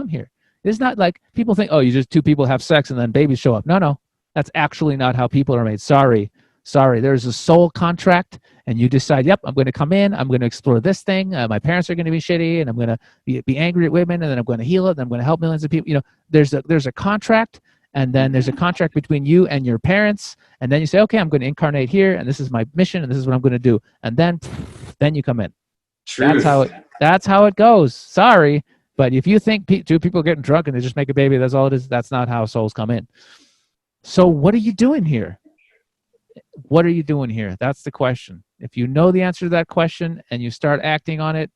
here. It's not like people think, oh, two people have sex and then babies show up. No, that's actually not how people are made. Sorry. There's a soul contract, and you decide, yep, I'm going to come in, I'm going to explore this thing. My parents are going to be shitty, and I'm going to be angry at women, and then I'm going to heal it, and I'm going to help millions of people. There's a contract, and then there's a contract between you and your parents, and then you say, okay, I'm going to incarnate here, and this is my mission, and this is what I'm going to do, and then you come in. Truth. That's how it goes. Sorry, but if you think two people are getting drunk and they just make a baby, that's all it is. That's not how souls come in. So what are you doing here? What are you doing here? That's the question. If you know the answer to that question and you start acting on it,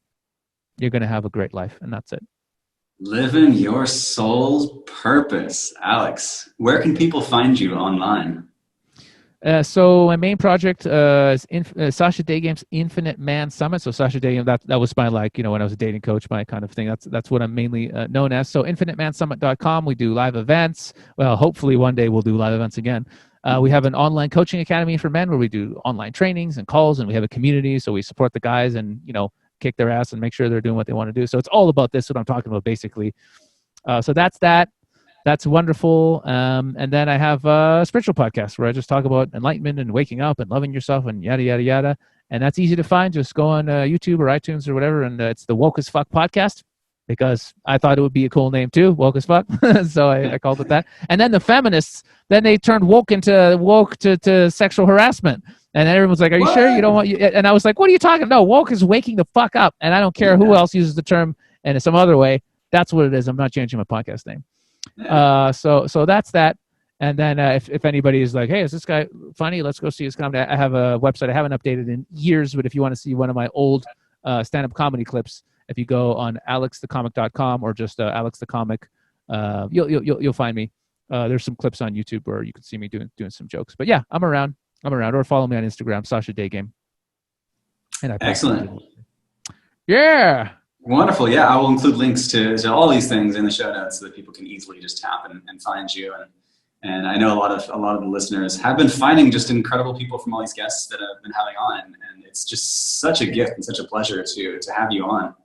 you're going to have a great life, and that's it. Living your soul's purpose. Alex, where can people find you online? So my main project is Sasha Daygame's Infinite Man Summit. So Sasha Daygame, that was my, when I was a dating coach, my kind of thing. That's what I'm mainly known as. So infinitemansummit.com. We do live events. Well, hopefully one day we'll do live events again. We have an online coaching academy for men where we do online trainings and calls, and we have a community. So we support the guys and, kick their ass and make sure they're doing what they want to do. So it's all about this, what I'm talking about, basically. So that's that. That's wonderful. And then I have a spiritual podcast where I just talk about enlightenment and waking up and loving yourself and yada, yada, yada. And that's easy to find. Just go on YouTube or iTunes or whatever. And it's the Woke as Fuck podcast, because I thought it would be a cool name too, Woke as Fuck. So I called it that. And then the feminists, then they turned woke to sexual harassment. And then everyone's like, are you sure you don't want you? And I was like, what are you talking about? No, woke is waking the fuck up. And I don't care who else uses the term in some other way. That's what it is. I'm not changing my podcast name. So that's that. And then if anybody is like, hey, is this guy funny? Let's go see his comedy. I have a website I haven't updated in years, but if you want to see one of my old stand-up comedy clips, if you go on alexthecomic.com or just Alex the Comic, you'll find me. There's some clips on YouTube where you can see me doing some jokes. But yeah, I'm around. Or follow me on Instagram, Sasha Daygame. And Excellent. Yeah. Wonderful. Yeah, I will include links to all these things in the show notes so that people can easily just tap and find you. And I know a lot of the listeners have been finding just incredible people from all these guests that I've been having on, and it's just such a gift and such a pleasure to have you on.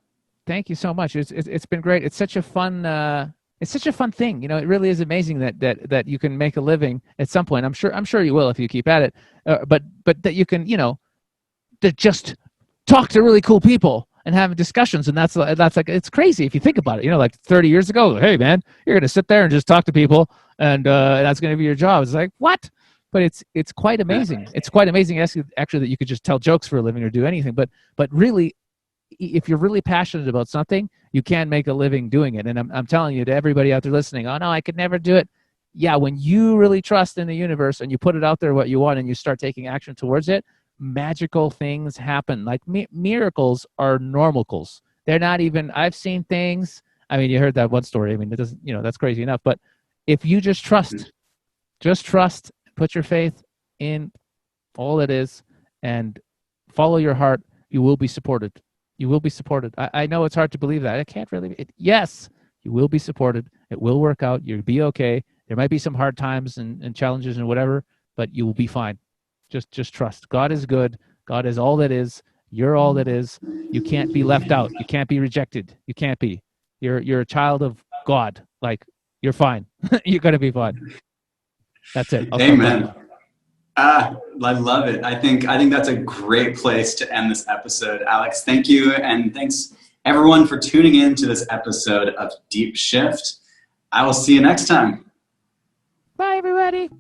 Thank you so much. It's been great. It's such a fun thing. It really is amazing that you can make a living at some point. I'm sure you will if you keep at it. But that you can to just talk to really cool people and have discussions, and that's like, it's crazy if you think about it. Like 30 years ago, hey man, you're gonna sit there and just talk to people, and that's gonna be your job. It's like, what? But it's quite amazing. It's quite amazing actually that you could just tell jokes for a living or do anything. But really, if you're really passionate about something, you can make a living doing it. And I'm telling you, to everybody out there listening, oh no, I could never do it. Yeah, when you really trust in the universe and you put it out there what you want and you start taking action towards it, magical things happen. Like miracles are normalcals. They're not even, I've seen things. I mean, you heard that one story. I mean, it doesn't, that's crazy enough. But if you just trust, put your faith in all it is and follow your heart, you will be supported. You will be supported. I know it's hard to believe that. I can't really. Yes, you will be supported. It will work out. You'll be okay. There might be some hard times and challenges and whatever, but you will be fine. Just trust. God is good. God is all that is. You're all that is. You can't be left out. You can't be rejected. You can't be. You're a child of God. Like, you're fine. You're gonna be fine. That's it. I'll stop talking. Amen. I love it. I think that's a great place to end this episode. Alex, thank you. And thanks everyone for tuning in to this episode of Deep Shift. I will see you next time. Bye, everybody.